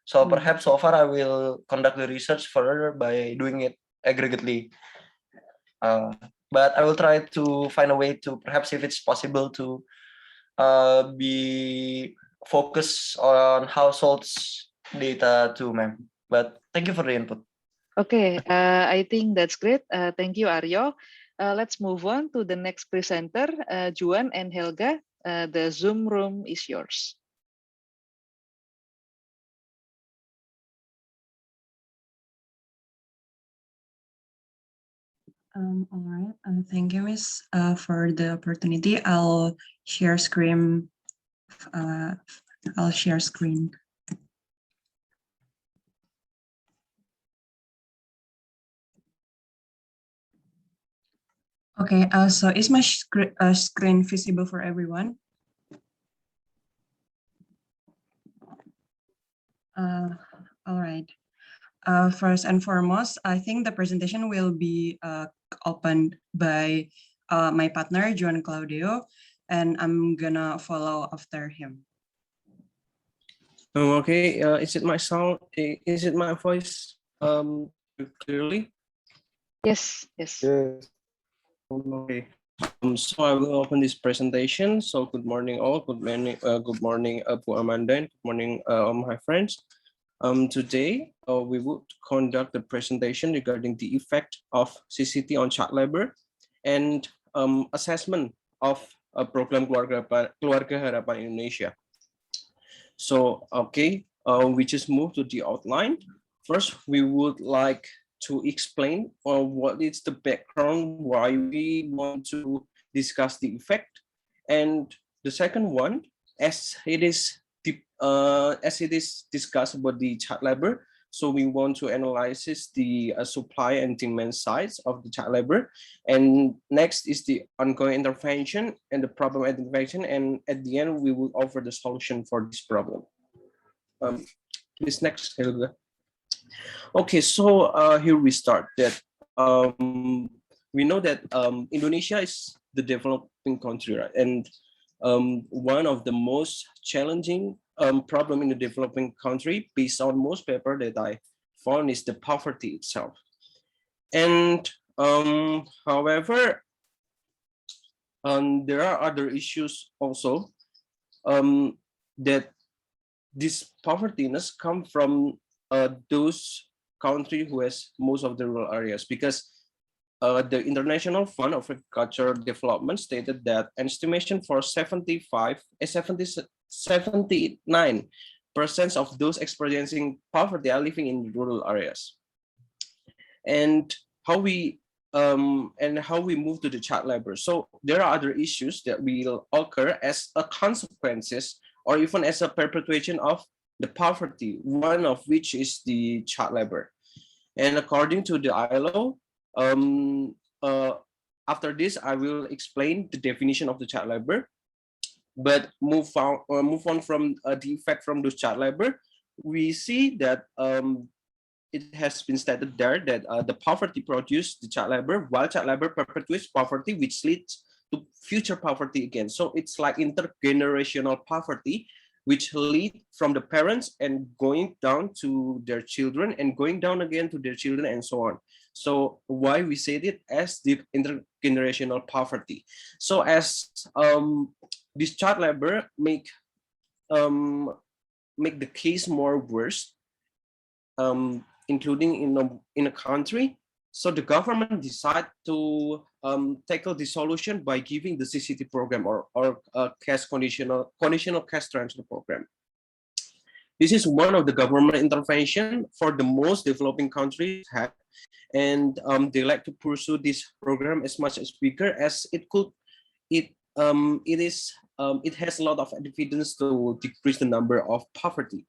So perhaps so far I will conduct the research further by doing it aggregately. But I will try to find a way to, perhaps if it's possible, to be focused on households data too, ma'am. But thank you for the input. Okay, I think that's great. Thank you, Aryo. Let's move on to the next presenter, Juan and Helga. The Zoom room is yours. All right. Thank you, Miss, for the opportunity. I'll share screen. I'll share screen. Okay. So is my screen visible for everyone? All right. First and foremost, I think the presentation will be opened by my partner, Juan Claudio, and I'm gonna follow after him. Okay, is it my sound? Is it my voice clearly? Yes, yes. Yes. Okay. So I will open this presentation. So good morning all. Good morning, Bu Amanda, and good morning, all my friends. Today, we would conduct a presentation regarding the effect of CCT on child labor and assessment of program Keluarga Harapan Indonesia. So, okay, we just move to the outline. First, we would like to explain what is the background, why we want to discuss the effect. And the second one, as it is discussed about the child labor, so we want to analyze the supply and demand sides of the child labor. And next is the ongoing intervention and the problem identification. And at the end, we will offer the solution for this problem. Please next, Helga. Okay, so here we start that we know that Indonesia is the developing country, right? And one of the most challenging problem in the developing country, based on most paper that I found, is the poverty itself. And however, there are other issues also that this povertiness come from those countries who has most of the rural areas, because the International Fund of Agricultural Development stated that an estimation for 79% of those experiencing poverty are living in rural areas. And how we move to the child labor. So there are other issues that will occur as a consequences or even as a perpetuation of the poverty, one of which is the child labor. And according to the ILO, after this, I will explain the definition of the child labor. But move on from the effect from those child labor, we see that it has been stated there that the poverty produces the child labor, while child labor perpetuates poverty, which leads to future poverty again. So it's like intergenerational poverty, which lead from the parents and going down to their children and going down again to their children and so on. So why we say it as the intergenerational poverty. So as this child labor make the case more worse, including in a country. So the government decided to tackle the solution by giving the CCT program or cash conditional cash transfer program. This is one of the government intervention for the most developing countries have, and they like to pursue this program as much as bigger as it could. It has a lot of evidence to decrease the number of poverty.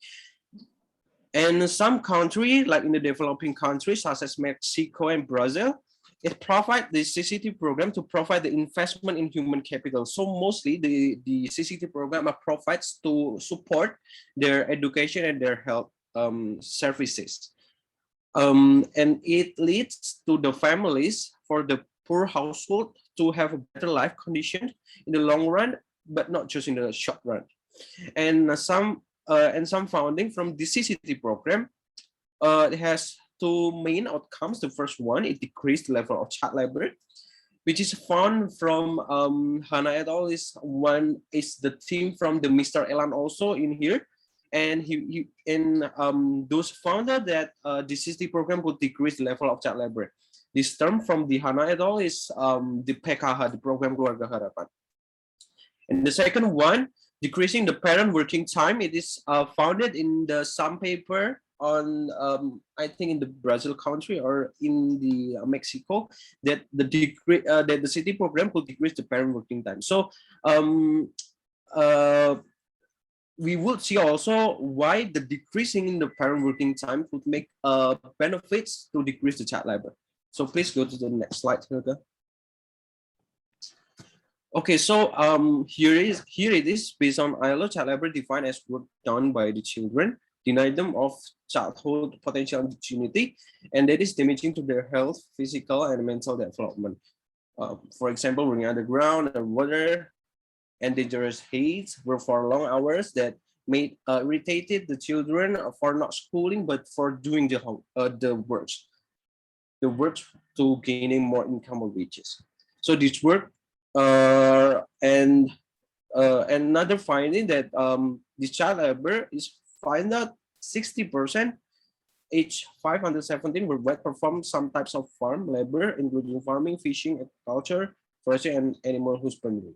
And some countries, like in the developing countries, such as Mexico and Brazil, it provides the CCT program to provide the investment in human capital. So mostly the CCT program provides to support their education and their health services. And it leads to the families for the poor household to have a better life condition in the long run, but not just in the short run. And some funding from the CCT program, it has two main outcomes. The first one, it decreased the level of child labor, which is found from Hana et al. Is the team from the Mr. Elan also in here, and those found out that the CCT program would decrease the level of child labor. This term from the Hana et al. Is the PKH, the Program Keluarga Harapan. And the second one, decreasing the parent working time, it is founded in some paper on I think in the Brazil country or in the Mexico, that the CCT program could decrease the parent working time. So we would see also why the decreasing in the parent working time could make benefits to decrease the child labor. So please go to the next slide, Hilda. Okay, so here it is based on ILO. Child labor defined as work done by the children, deny them of childhood potential opportunity, and that is damaging to their health, physical and mental development. For example, working underground and water, and dangerous heat, work for long hours that made irritated the children for not schooling but for doing the works to gaining more income or wages. So this work. And another finding that this child labor is find out 60% age 5 under 17 will perform some types of farm labor, including farming, fishing, agriculture, forestry, and animal husbandry.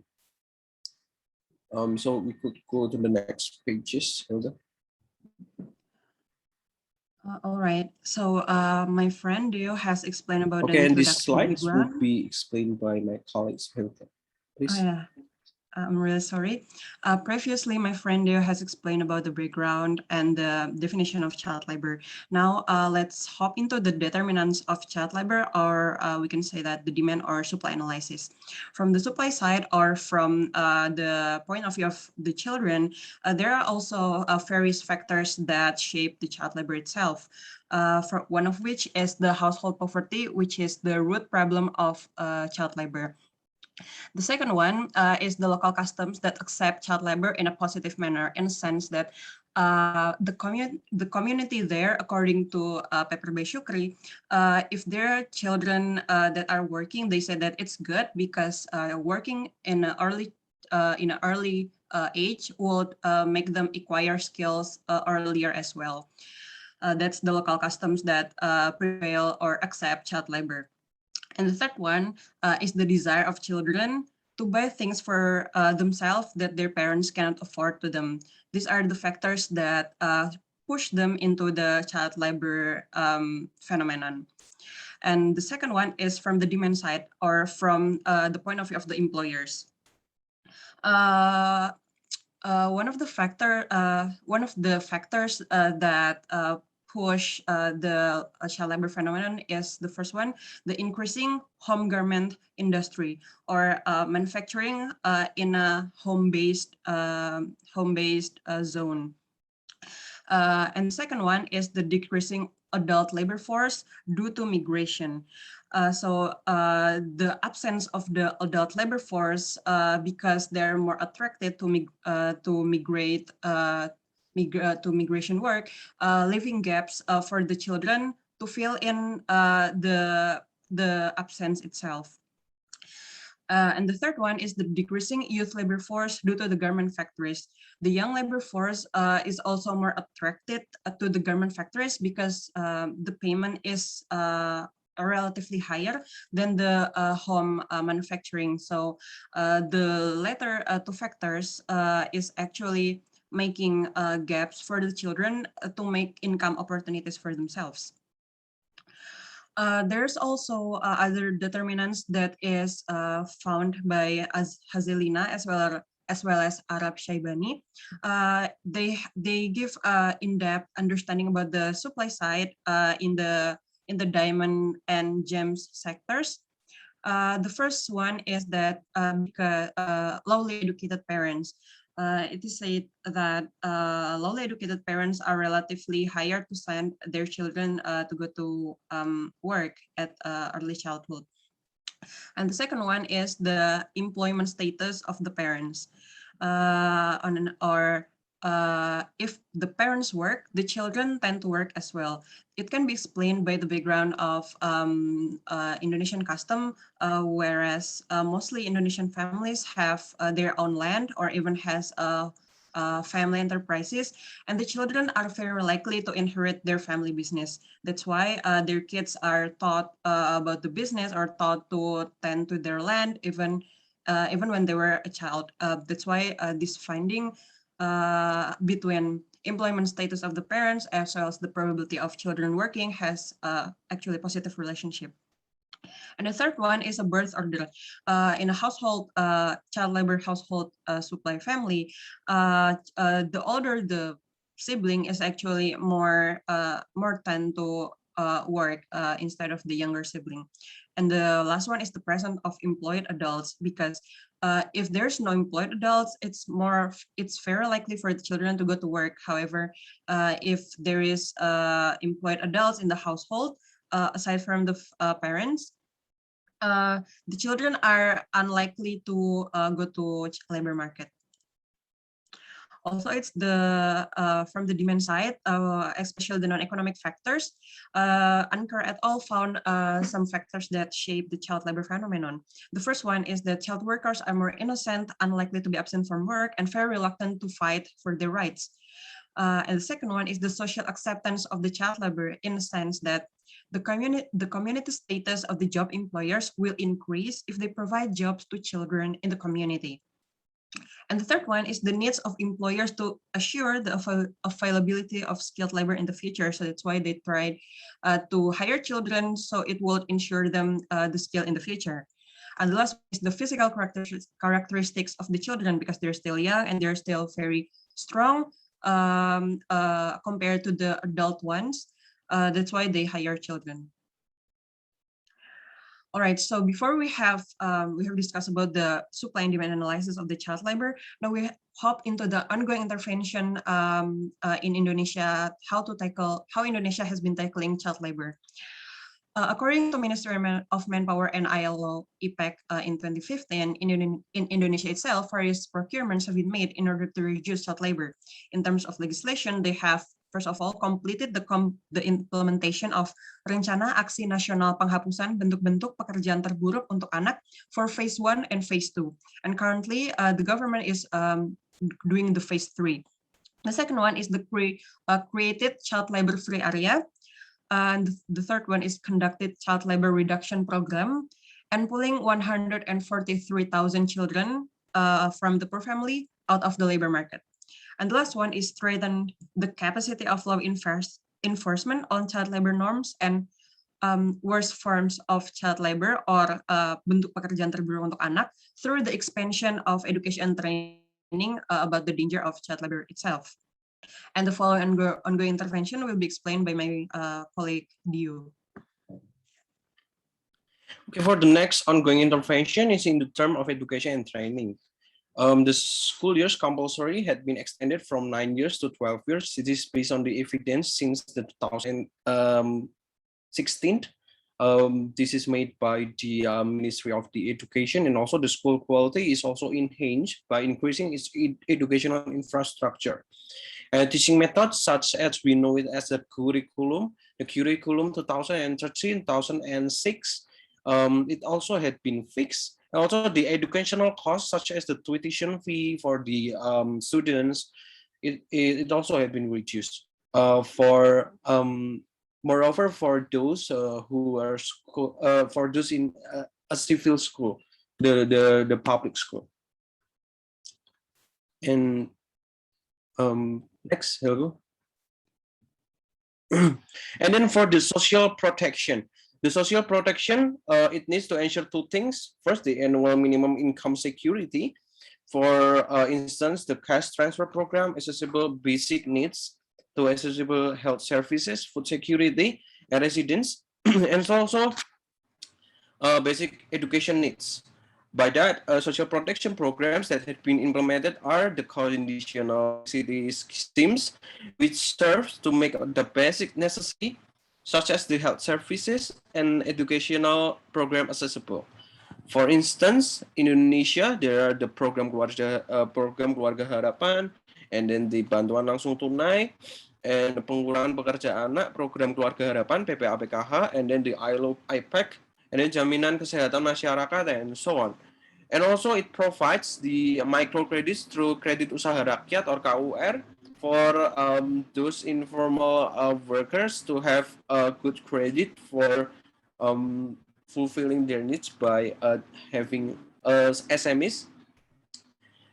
So we could go to the next pages, Hilda. All right. So my friend Deo has explained about the and introduction. these slides will be explained by my colleagues. Please. Oh, yeah. I'm really sorry. Previously, my friend Deo has explained about the background and the definition of child labor. Now, let's hop into the determinants of child labor, or we can say that the demand or supply analysis. From the supply side, or from the point of view of the children, there are also various factors that shape the child labor itself. For one of which is the household poverty, which is the root problem of child labor. The second one is the local customs that accept child labor in a positive manner, in a sense that the community there, according to PPB Syukri, if there are children that are working, they say that it's good because working in an early age would make them acquire skills earlier as well. That's the local customs that prevail or accept child labor. And the third one is the desire of children to buy things for themselves that their parents cannot afford to them. These are the factors that push them into the child labor phenomenon. And the second one is from the demand side, or from the point of view of the employers. One of the factors that push the child labor phenomenon is the first one, the increasing home garment industry, or manufacturing in a home-based zone. And the second one is the decreasing adult labor force due to migration. The absence of the adult labor force because they're more attracted to migrate to migration work, leaving gaps for the children to fill in the absence itself. And the third one is the decreasing youth labor force due to the garment factories. The young labor force is also more attracted to the garment factories because the payment is relatively higher than the home manufacturing. So the latter two factors is actually making gaps for the children to make income opportunities for themselves. There's also other determinants that is found by Hazelina as well as Arab Shaibani. They give in-depth understanding about the supply side in the diamond and gems sectors. The first one is that because lowly educated parents. It is said that lowly educated parents are relatively higher to send their children to go to work at early childhood. And the second one is the employment status of the parents. If the parents work, the children tend to work as well. It can be explained by the background of Indonesian custom, whereas mostly Indonesian families have their own land or even has family enterprises, and the children are very likely to inherit their family business. That's why their kids are taught about the business or taught to tend to their land even when they were a child. That's why this finding between employment status of the parents as well as the probability of children working has actually a positive relationship. And the third one is a birth order. In a household, child labor household supply family, the older the sibling is actually more tend to work instead of the younger sibling. And the last one is the presence of employed adults, because if there's no employed adults, it's very likely for the children to go to work. However, if there is employed adults in the household, aside from the parents, the children are unlikely to go to labor market. Also, it's from the demand side, especially the non-economic factors. Anker et al. Found some factors that shape the child labor phenomenon. The first one is that child workers are more innocent, unlikely to be absent from work, and very reluctant to fight for their rights. And the second one is the social acceptance of the child labor, in the sense that the community status of the job employers will increase if they provide jobs to children in the community. And the third one is the needs of employers to assure the availability of skilled labor in the future. So that's why they tried to hire children, so it will ensure them the skill in the future. And the last is the physical characteristics of the children, because they're still young and they're still very strong compared to the adult ones. That's why they hire children. All right, so before we have discussed about the supply and demand analysis of the child labor, now we hop into the ongoing intervention in Indonesia, how Indonesia has been tackling child labor. According to Ministry of Manpower and ILO IPEC in 2015, in Indonesia itself, various procurements have been made in order to reduce child labor. In terms of legislation, they have, first of all, completed the implementation of Rencana Aksi Nasional Penghapusan Bentuk-bentuk Pekerjaan Terburuk untuk Anak for phase 1 and phase 2. And currently, the government is doing the phase 3. The second one is the created child labor free area. And the third one is conducted child labor reduction program and pulling 143,000 children from the poor family out of the labor market. And the last one is strengthen the capacity of law enforcement on child labor norms and worst forms of child labor or bentuk pekerjaan terburuk untuk anak through the expansion of education and training about the danger of child labor itself. And the following ongoing intervention will be explained by my colleague Dio. Okay, for the next ongoing intervention is in the term of education and training. The school years compulsory had been extended from 9 years to 12 years. It is based on the evidence since the 2016. This is made by the Ministry of the Education, and also the school quality is also enhanced by increasing its educational infrastructure. Teaching methods such as we know it as the curriculum 2013-2006, it also had been fixed. And also the educational costs such as the tuition fee for the students, it also had been reduced. Moreover, for those who are for those in a civil school, the public school. And next, Helgo. And then for the social protection, it needs to ensure two things. First, the annual minimum income security. For instance, the cash transfer program, accessible basic needs to accessible health services, food security, and residence, and also basic education needs. By that, social protection programs that have been implemented are the conditional city schemes, which serve to make the basic necessity, such as the health services and educational program accessible. For instance, in Indonesia, there are the program Keluarga Harapan, and then the Bantuan Langsung Tunai, and the Pengulangan Pekerja Anak, Program Keluarga Harapan, PPAPKH, and then the ILO IPAC, and then Jaminan Kesehatan Masyarakat, and so on. And also it provides the microcredits through Kredit Usaha Rakyat or KUR for those informal workers to have a good credit for fulfilling their needs by having SMEs.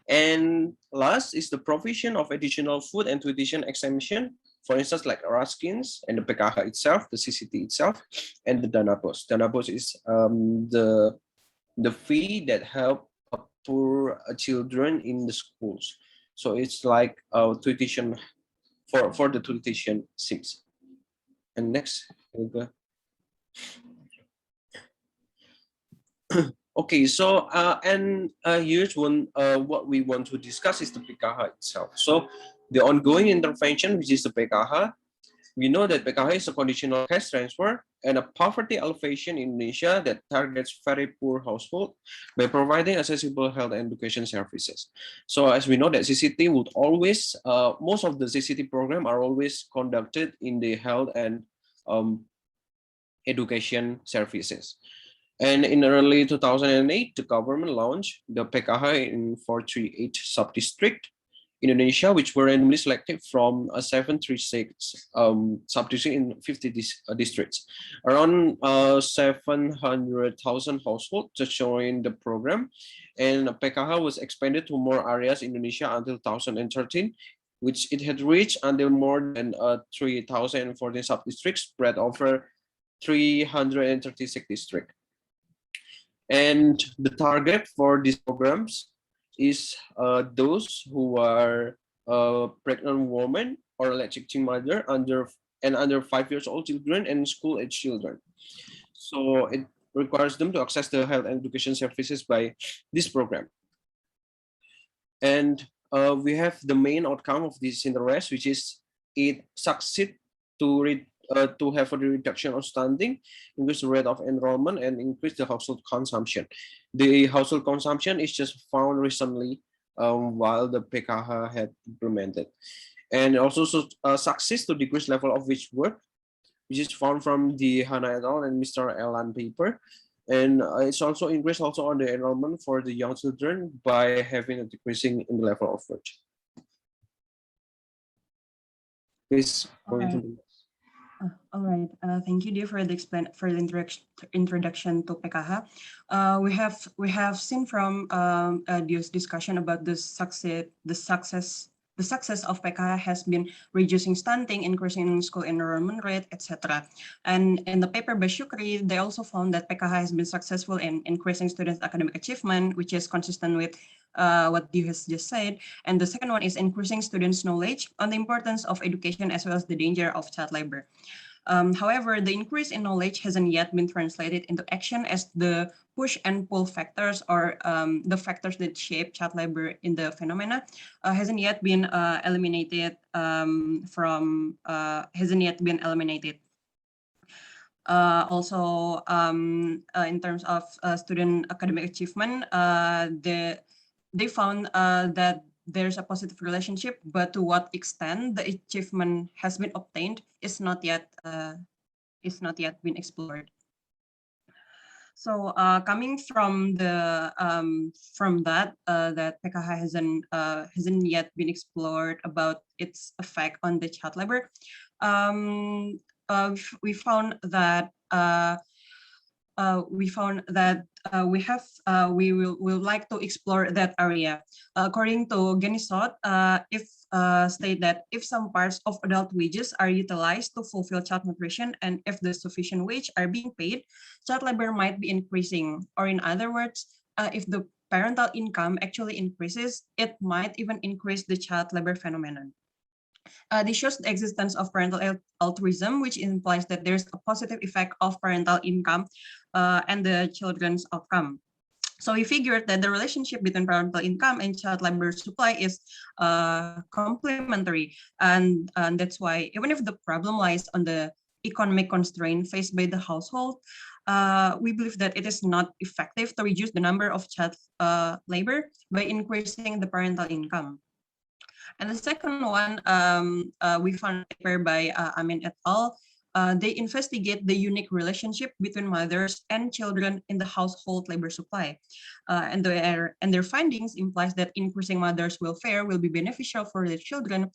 And last is the provision of additional food and tuition exemption, for instance, like Raskins and the PKH itself, the CCT itself, and the Dana Bos. Dana Bos is the fee that help poor children in the schools. So it's like tuition for the tuition seats. And next, Helga. Okay, so here's one what we want to discuss is the PKH itself. So the ongoing intervention, which is the PKH, we know that PKH is a conditional cash transfer and a poverty alleviation in Indonesia that targets very poor households by providing accessible health and education services. So as we know that CCT would always, most of the CCT program are always conducted in the health and education services. And in early 2008, the government launched the PKH in 438 sub-district in Indonesia, which were randomly selected from 736 sub-districts in 50 districts. Around 700,000 households to join the program, and PKH was expanded to more areas in Indonesia until 2013, which it had reached until more than 3,014 sub-districts spread over 336 districts. And the target for these programs is those who are pregnant women or lactating mother under 5 years old children and school age children. So it requires them to access the health and education services by this program. And we have the main outcome of this interest, which is it succeed to have a reduction of standing, increase the rate of enrollment, and increase the household consumption. The household consumption is just found recently while the PKH had implemented. And also success to decrease level of wage work, which is found from the Hannah et al. And Mr. Elan paper. And it's also increased also on the enrollment for the young children by having a decreasing in the level of wage. Please go into the All right. Thank you, dear, for the introduction to PKH. We have seen from Dio's discussion about the success of PKH has been reducing stunting, increasing school enrollment rate, etc. And in the paper by Shukri, they also found that PKH has been successful in increasing students' academic achievement, which is consistent with what Dio has just said. And the second one is increasing students' knowledge on the importance of education as well as the danger of child labor. However, the increase in knowledge hasn't yet been translated into action, as the push and pull factors, or the factors that shape child labor in the phenomena, hasn't yet been eliminated. Also, in terms of student academic achievement, they found that there's a positive relationship, but to what extent the achievement has been obtained is not yet been explored. So coming from the that PKH hasn't yet been explored about its effect on the child labor, we found that we will like to explore that area. According to Genisot, state that if some parts of adult wages are utilized to fulfill child nutrition, and if the sufficient wage are being paid, child labor might be increasing. Or in other words, if the parental income actually increases, it might even increase the child labor phenomenon. This shows the existence of parental altruism, which implies that there's a positive effect of parental income and the children's outcome. So we figured that the relationship between parental income and child labor supply is complementary, and that's why even if the problem lies on the economic constraint faced by the household, we believe that it is not effective to reduce the number of child labor by increasing the parental income. And the second one, we found a paper by Amin et al. They investigate the unique relationship between mothers and children in the household labor supply. And their findings implies that increasing mothers' welfare will be beneficial for the children,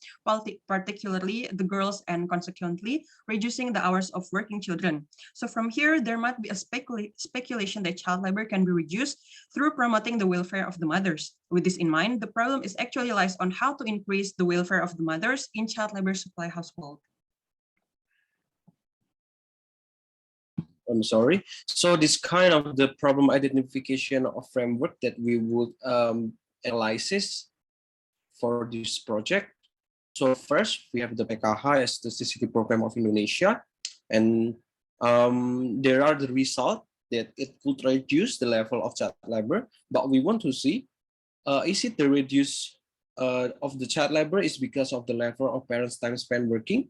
particularly the girls, and consequently reducing the hours of working children. So from here, there might be a speculation that child labor can be reduced through promoting the welfare of the mothers. With this in mind, the problem is actually lies on how to increase the welfare of the mothers in child labor supply household. I'm sorry. So this kind of the problem identification of framework that we would analyze for this project. So first, we have the PKH as the CCT program of Indonesia, and there are the results that it could reduce the level of child labor. But we want to see, is it the reduce of the child labor is because of the level of parents' time spent working,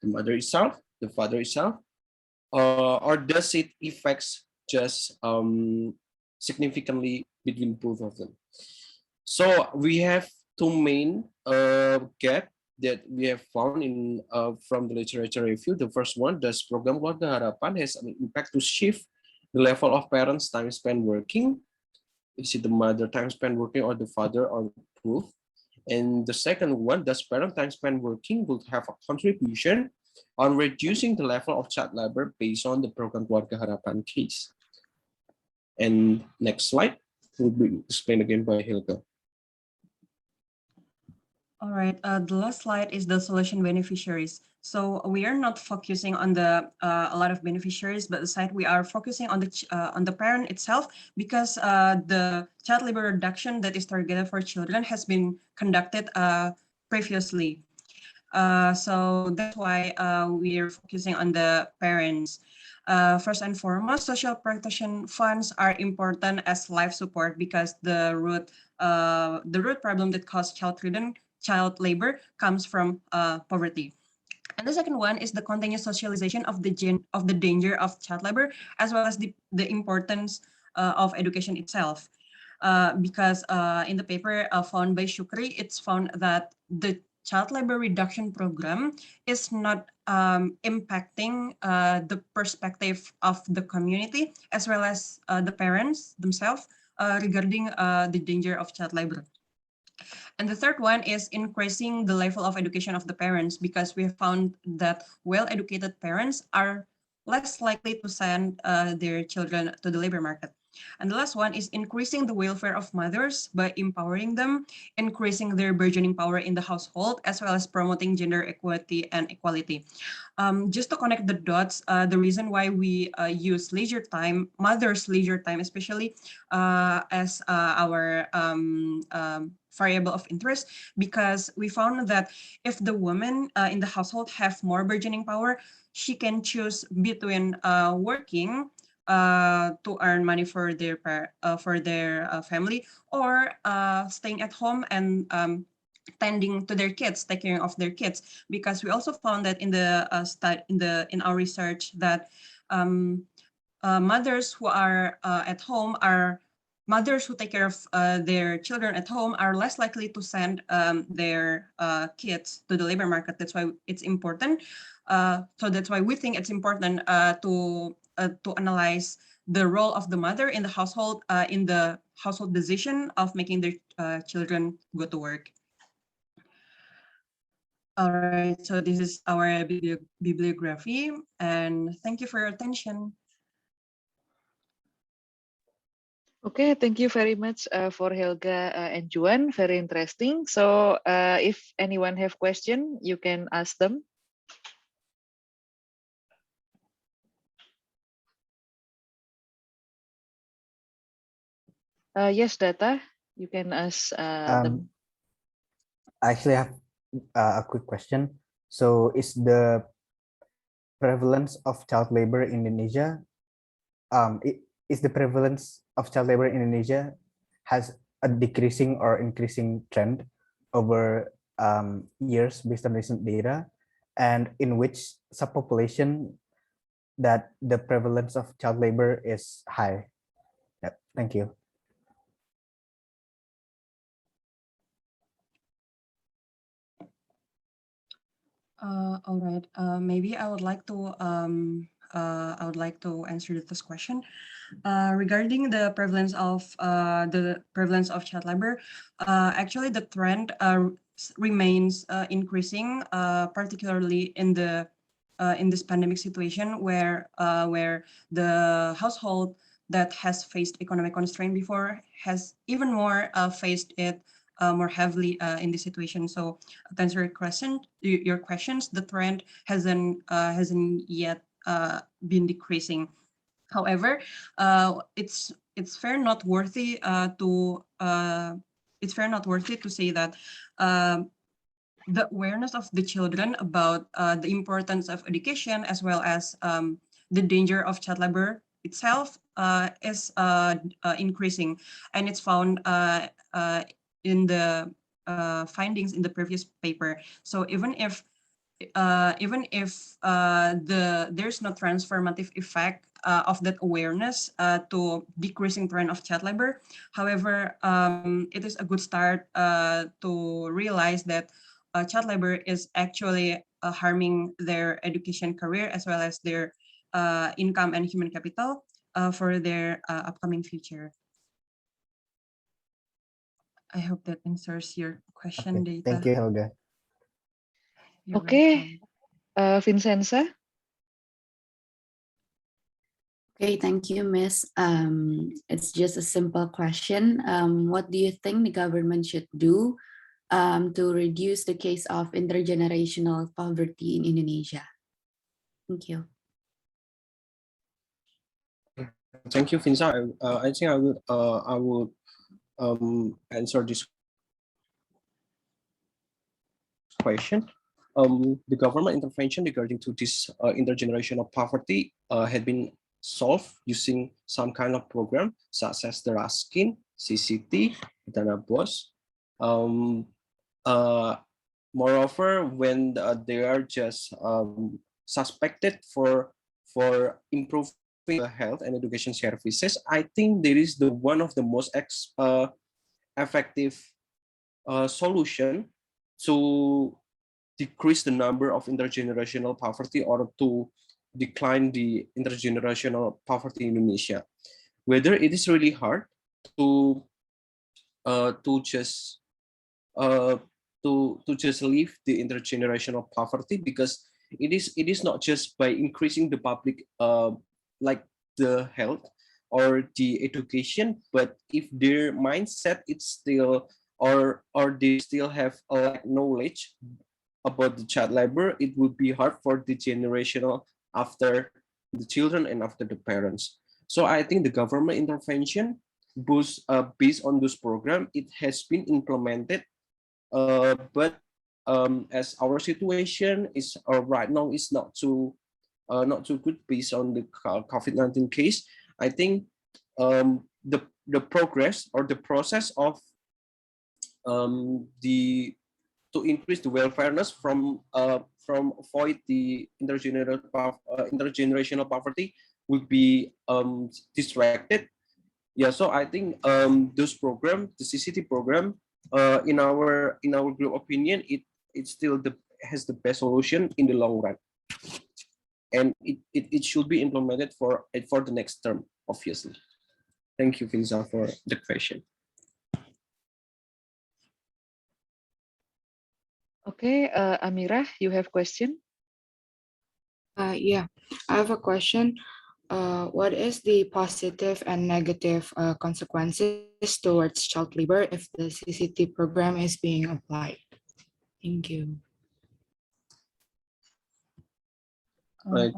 the mother itself, the father itself, or does it affects just significantly between both of them? So we have two main gap that we have found in from the literature review. The first one, does program Keluarga Harapan has an impact to shift the level of parents' time spent working? Is it the mother time spent working or the father, or both? And the second one, does parent time spent working would have a contribution on reducing the level of child labor based on the program Keluarga Harapan case? And next slide will be explained again by Hilke. All right, the last slide is the solution beneficiaries. So we are not focusing on the a lot of beneficiaries, but aside we are focusing on the parent itself, because the child labor reduction that is targeted for children has been conducted previously. So that's why we are focusing on the parents. First and foremost, social protection funds are important as life support, because the root problem that causes child labor comes from poverty. And the second one is the continuous socialization of the danger of child labor, as well as the importance of education itself. Because in the paper found by Shukri, it's found that the child labor reduction program is not impacting the perspective of the community as well as the parents themselves regarding the danger of child labor. And the third one is increasing the level of education of the parents, because we have found that well-educated parents are less likely to send their children to the labor market. And the last one is increasing the welfare of mothers by empowering them, increasing their bargaining power in the household, as well as promoting gender equity and equality. Just to connect the dots, the reason why we use leisure time, mothers' leisure time especially, as our variable of interest, because we found that if the women in the household have more bargaining power, she can choose between working to earn money for their family, or staying at home and tending to their kids, taking care of their kids. Because we also found that in the in our research that mothers who are at home are mothers who take care of their children at home are less likely to send their kids to the labor market. That's why it's important. So that's why we think it's important to analyze the role of the mother in the household decision of making their children go to work. All right, so this is our bibliography, and thank you for your attention. Okay, thank you very much for Helga and Juan. Very interesting. So if anyone have question, you can ask them. Yes, Data, you can ask them. I actually have a quick question. So is the prevalence of child labor in Indonesia, is the prevalence of child labor in Indonesia has a decreasing or increasing trend over years based on recent data, and in which subpopulation that the prevalence of child labor is high? Yep, thank you. All right. Maybe I would like to answer this question regarding the prevalence of child labor. Actually, the trend remains increasing, particularly in this pandemic situation, where the household that has faced economic constraint before has even more faced it more heavily in this situation. So to answer your questions, the trend hasn't yet been decreasing. However, it's fair noteworthy to say that the awareness of the children about the importance of education, as well as the danger of child labor itself, is increasing, and it's found in the findings in the previous paper. So even if there's no transformative effect of that awareness to decreasing trend of child labor, however, it is a good start to realize that child labor is actually harming their education career, as well as their income and human capital for their upcoming future. I hope that answers your question, Okay. Data. Thank you, Helga. You're Okay, welcome. Vincenza. Okay, thank you, Miss. It's just a simple question. What do you think the government should do to reduce the case of intergenerational poverty in Indonesia? Thank you. Thank you, Vinza. I think I will answer this question. The government intervention regarding to this intergenerational poverty had been solved using some kind of program such as the Raskin, CCT, Dana BOS. Moreover, when they are just suspected for improving the health and education services, I think there is the one of the most effective solution to decrease the number of intergenerational poverty or to decline the intergenerational poverty in Indonesia. Whether it is really hard to just to just leave the intergenerational poverty, because it is not just by increasing the public like the health or the education, but if their mindset is still or they still have a lack knowledge about the child labor, it would be hard for the generational after the children and after the parents. So I think the government intervention based on this program, it has been implemented, but as our situation is right now is not too good based on the COVID-19 case, I think the progress or the process of to increase the welfareness from avoid the intergenerational poverty would be distracted. Yeah, so I think this program, the CCT program, in our group opinion, it still has the best solution in the long run, and it should be implemented for the next term, obviously. Thank you, Finza, for the question. Okay, Amira, you have question? Yeah, I have a question. What is the positive and negative consequences towards child labor if the CCT program is being applied? Thank you. All right.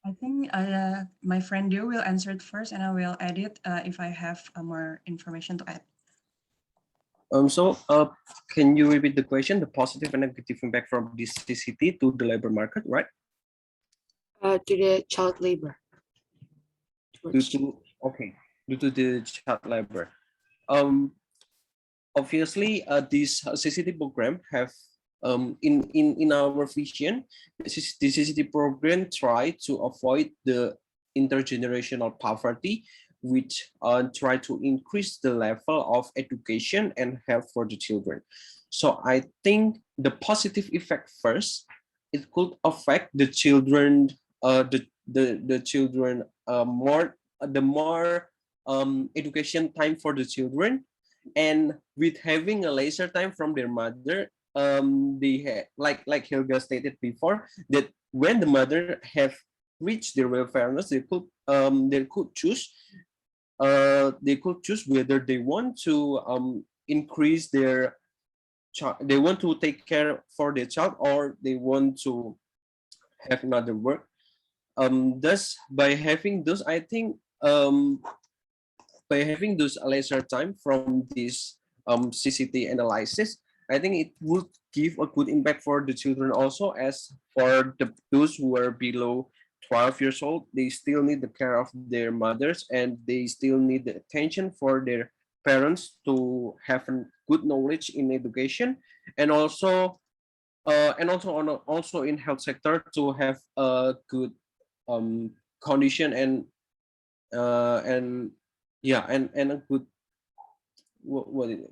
I think my friend Dio will answer it first, and I will add it if I have more information to add. So can you repeat the question? The positive and negative impact from this CCT to the labor market, right? To the child labor. Due to the child labor. Obviously, this CCT program have in our vision, the CCT program try to avoid the intergenerational poverty, which try to increase the level of education and health for the children. So I think the positive effect first, it could affect the children, the children more education time for the children, and with having a leisure time from their mother, they like Helga stated before, that when the mother have reached their welfareness, they could choose whether they want to increase their child, they want to take care for their child, or they want to have another work. Thus, by having those, I think by having those leisure time from this CCT analysis, I think it would give a good impact for the children also, as for those who are below 12 years old, they still need the care of their mothers, and they still need the attention for their parents to have a good knowledge in education, and also in health sector to have a good condition and a good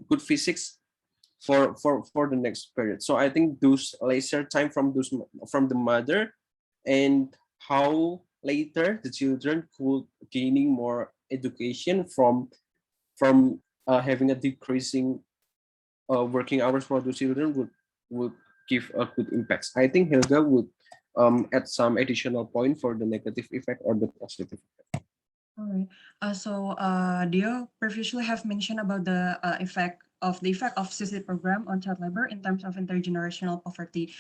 good physics for the next period. So I think those leisure time from the mother, and how later the children could gaining more education from having a decreasing working hours for the children would give a good impact. I think Helga would add some additional point for the negative effect or the positive effect. All right. So Dio previously have mentioned about the effect of CCT program on child labor in terms of intergenerational poverty.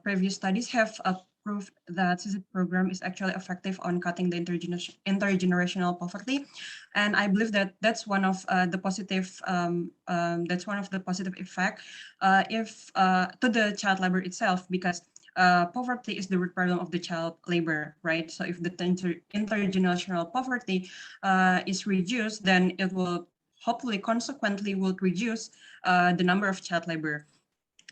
Previous studies have proved that CCT program is actually effective on cutting the intergenerational poverty, and I believe that that's one of the positive effect if to the child labor itself, because poverty is the root problem of the child labor, right? So if the intergenerational poverty is reduced, then it will hopefully consequently will reduce the number of child labor.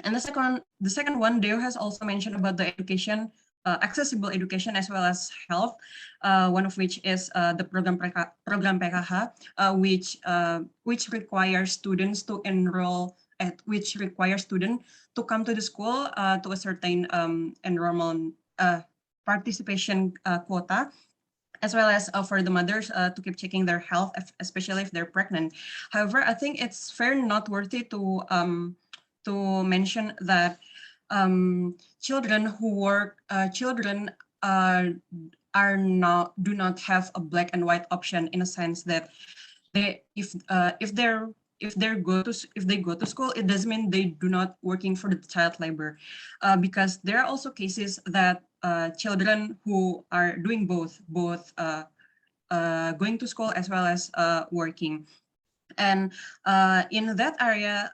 And the second one, Deo has also mentioned about the education, accessible education as well as health, one of which is the program PKH, which requires students to enroll which require students to come to the school to a certain enrollment participation quota, as well as for the mothers to keep checking their health, especially if they're pregnant. However, I think it's very noteworthy to mention that children who work, do not have a black and white option, in a sense that if they go to school, it doesn't mean they do not working for the child labor, because there are also cases that children who are doing both going to school as well as working. And in that area,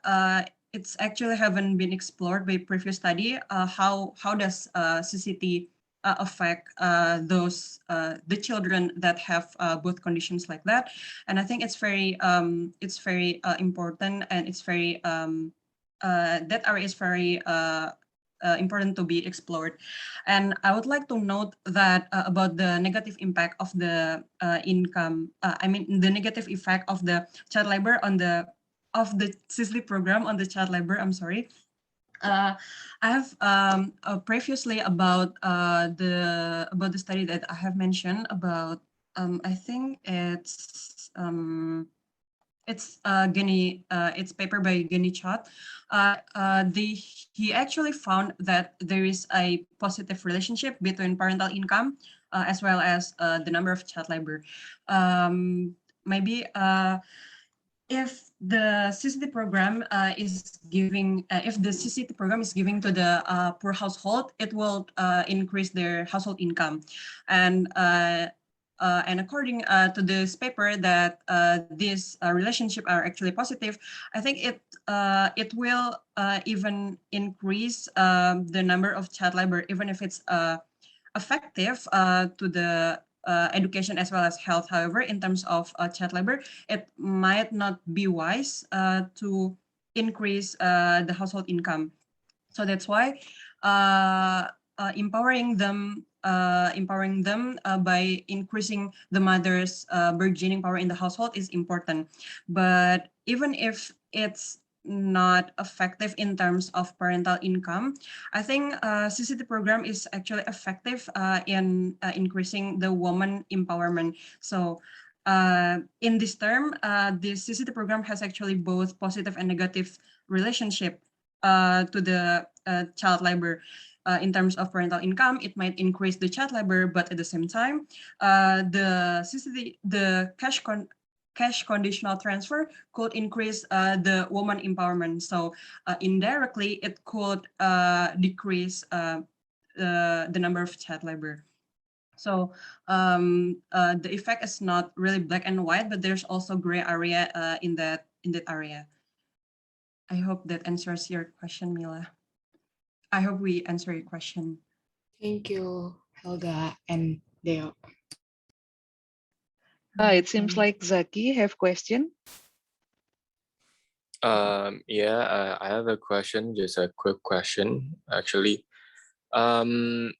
it's actually haven't been explored by previous study. How does CCT affect those the children that have both conditions like that? And I think it's very important, and it's very that area is very important to be explored. And I would like to note that about the negative impact of the income, the negative effect of the child labor on the CISLI program on the child labor. I'm sorry. I have previously about the study that I have mentioned about. I think it's paper by Geni Chot. He actually found that there is a positive relationship between parental income as well as the number of child labor. Maybe if the CCT program is giving, if the CCT program is giving to the poor household, it will increase their household income, and according to this paper that this relationship are actually positive, I think it will even increase the number of child labor, even if it's effective to the education as well as health. However, in terms of child labor, it might not be wise to increase the household income. So that's why empowering them by increasing the mother's bargaining power in the household is important. But even if it's not effective in terms of parental income, I think CCT program is actually effective in increasing the woman empowerment. So in this term, the CCT program has actually both positive and negative relationship to the child labor. In terms of parental income, it might increase the child labor, but at the same time, the CCT, the cash conditional transfer could increase the woman empowerment. So indirectly, it could decrease the number of child labor. So the effect is not really black and white, but there's also gray area in that area. I hope that answers your question, Mila. I hope we answer your question. Thank you, Helga and Deo. It seems like Zaki have question. Yeah, I have a question, just a quick question, actually. If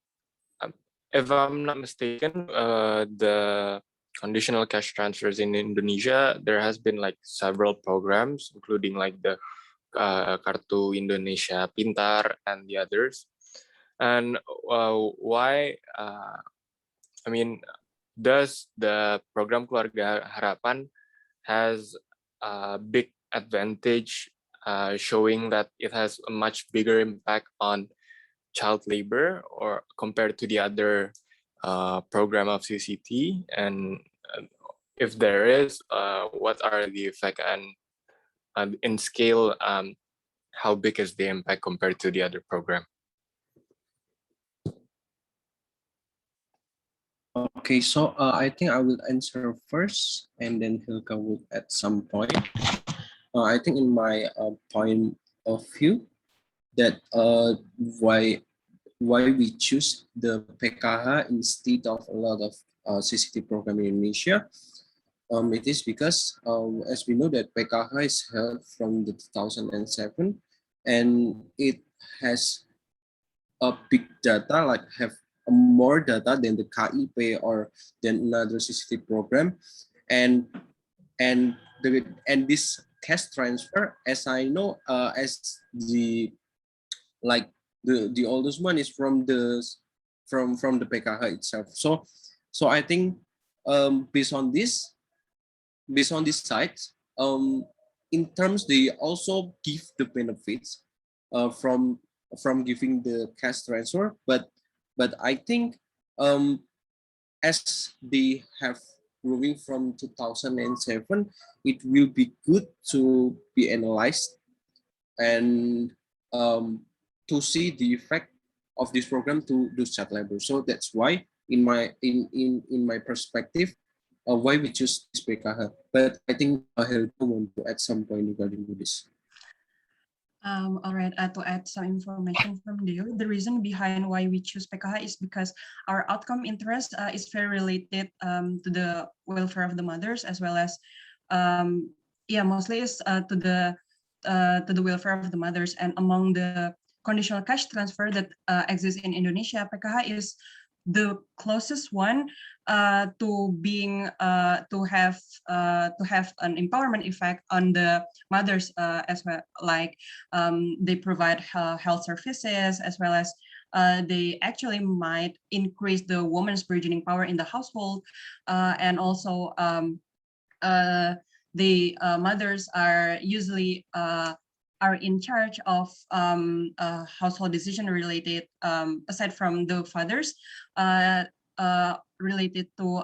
I'm not mistaken, the conditional cash transfers in Indonesia, there has been like several programs, including like the Kartu Indonesia Pintar and the others. And why, does the program Keluarga Harapan has a big advantage showing that it has a much bigger impact on child labor or compared to the other program of CCT? And if there is, what are the effect, and in scale, how big is the impact compared to the other program? Okay, so I think I will answer first, and then Hilka will at some point. I think in my point of view, that why we choose the PKH instead of a lot of CCT program in Indonesia. It is because, as we know, that PKH is held from the 2007, and it has a big data, like have more data than the KIP or than another CCT program, and this cash transfer, as I know, as the the oldest one is from the PKH itself. So I think based on this side, in terms they also give the benefits from giving the cash transfer, but I think as they have growing from 2007, it will be good to be analyzed and to see the effect of this program to do child labor. So that's why in my perspective, why we choose this PKH. But I think Helga want to add some point regarding to this. All right, to add some information from Deo, the reason behind why we choose PKH is because our outcome interest is very related to the welfare of the mothers, as well as mostly is to the welfare of the mothers. And among the conditional cash transfer that exists in Indonesia, PKH is the closest one to being to have an empowerment effect on the mothers as well. Like they provide health services, as well as they actually might increase the woman's bargaining power in the household, and also the mothers are usually are in charge of household decision related, aside from the fathers, related to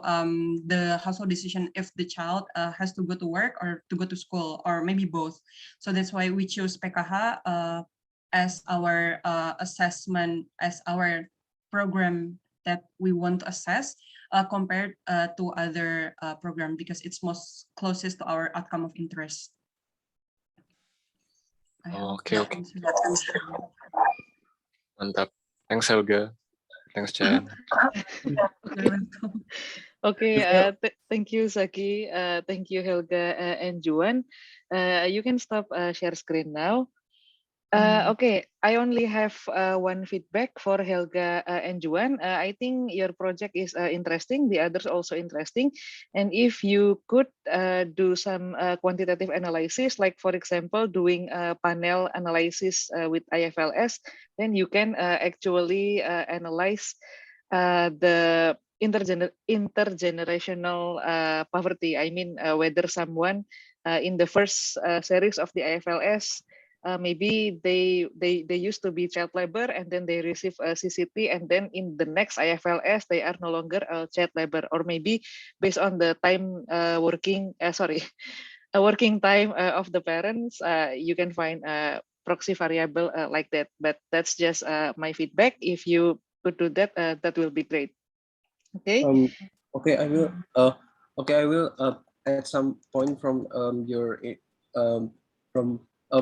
the household decision if the child has to go to work or to go to school, or maybe both. So that's why we choose PKH as our assessment, as our program that we want to assess compared to other program, because it's most closest to our outcome of interest. Okay. Mantap. Thanks, Helga. Thanks, Chan. Okay, thank you, Zaki. Thank you, Helga and Juan. You can stop share screen now. Okay, I only have one feedback for Helga and Juan. I think your project is interesting, the others also interesting. And if you could do some quantitative analysis, like for example, doing a panel analysis with IFLS, then you can actually analyze the intergenerational poverty. I mean, whether someone in the first series of the IFLS, maybe they used to be child labor, and then they receive a CCT, and then in the next IFLS they are no longer child labor, or maybe based on the time working time of the parents, you can find a proxy variable like that. But that's just my feedback. If you could do that, that will be great. Okay. Okay, I will. I will add some point from your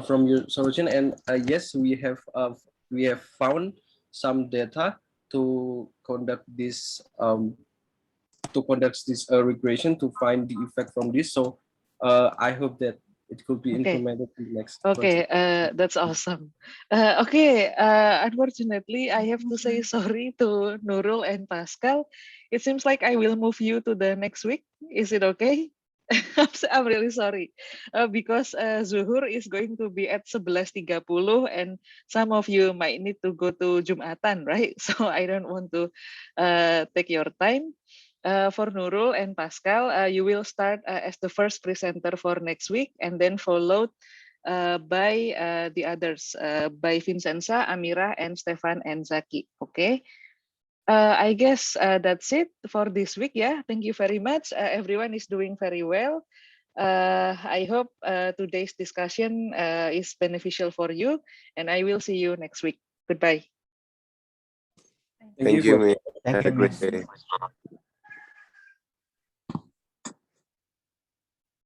from your solution, and yes, we have found some data to conduct this regression to find the effect from this. So I hope that it could be implemented in the next project. That's awesome. Unfortunately, I have to say sorry to Nurul and Pascal. It seems like I will move you to the next week. Is it okay? I'm really sorry because Zuhur is going to be at 11.30 and some of you might need to go to Jumatan, right? So I don't want to take your time. For Nurul and Pascal, you will start as the first presenter for next week, and then followed by the others, by Vincenza, Amira, and Stefan and Zaki. Okay. I guess that's it for this week. Yeah, thank you very much. Everyone is doing very well. I hope today's discussion is beneficial for you, and I will see you next week. Goodbye. Thank you. Thank you. Have a great day.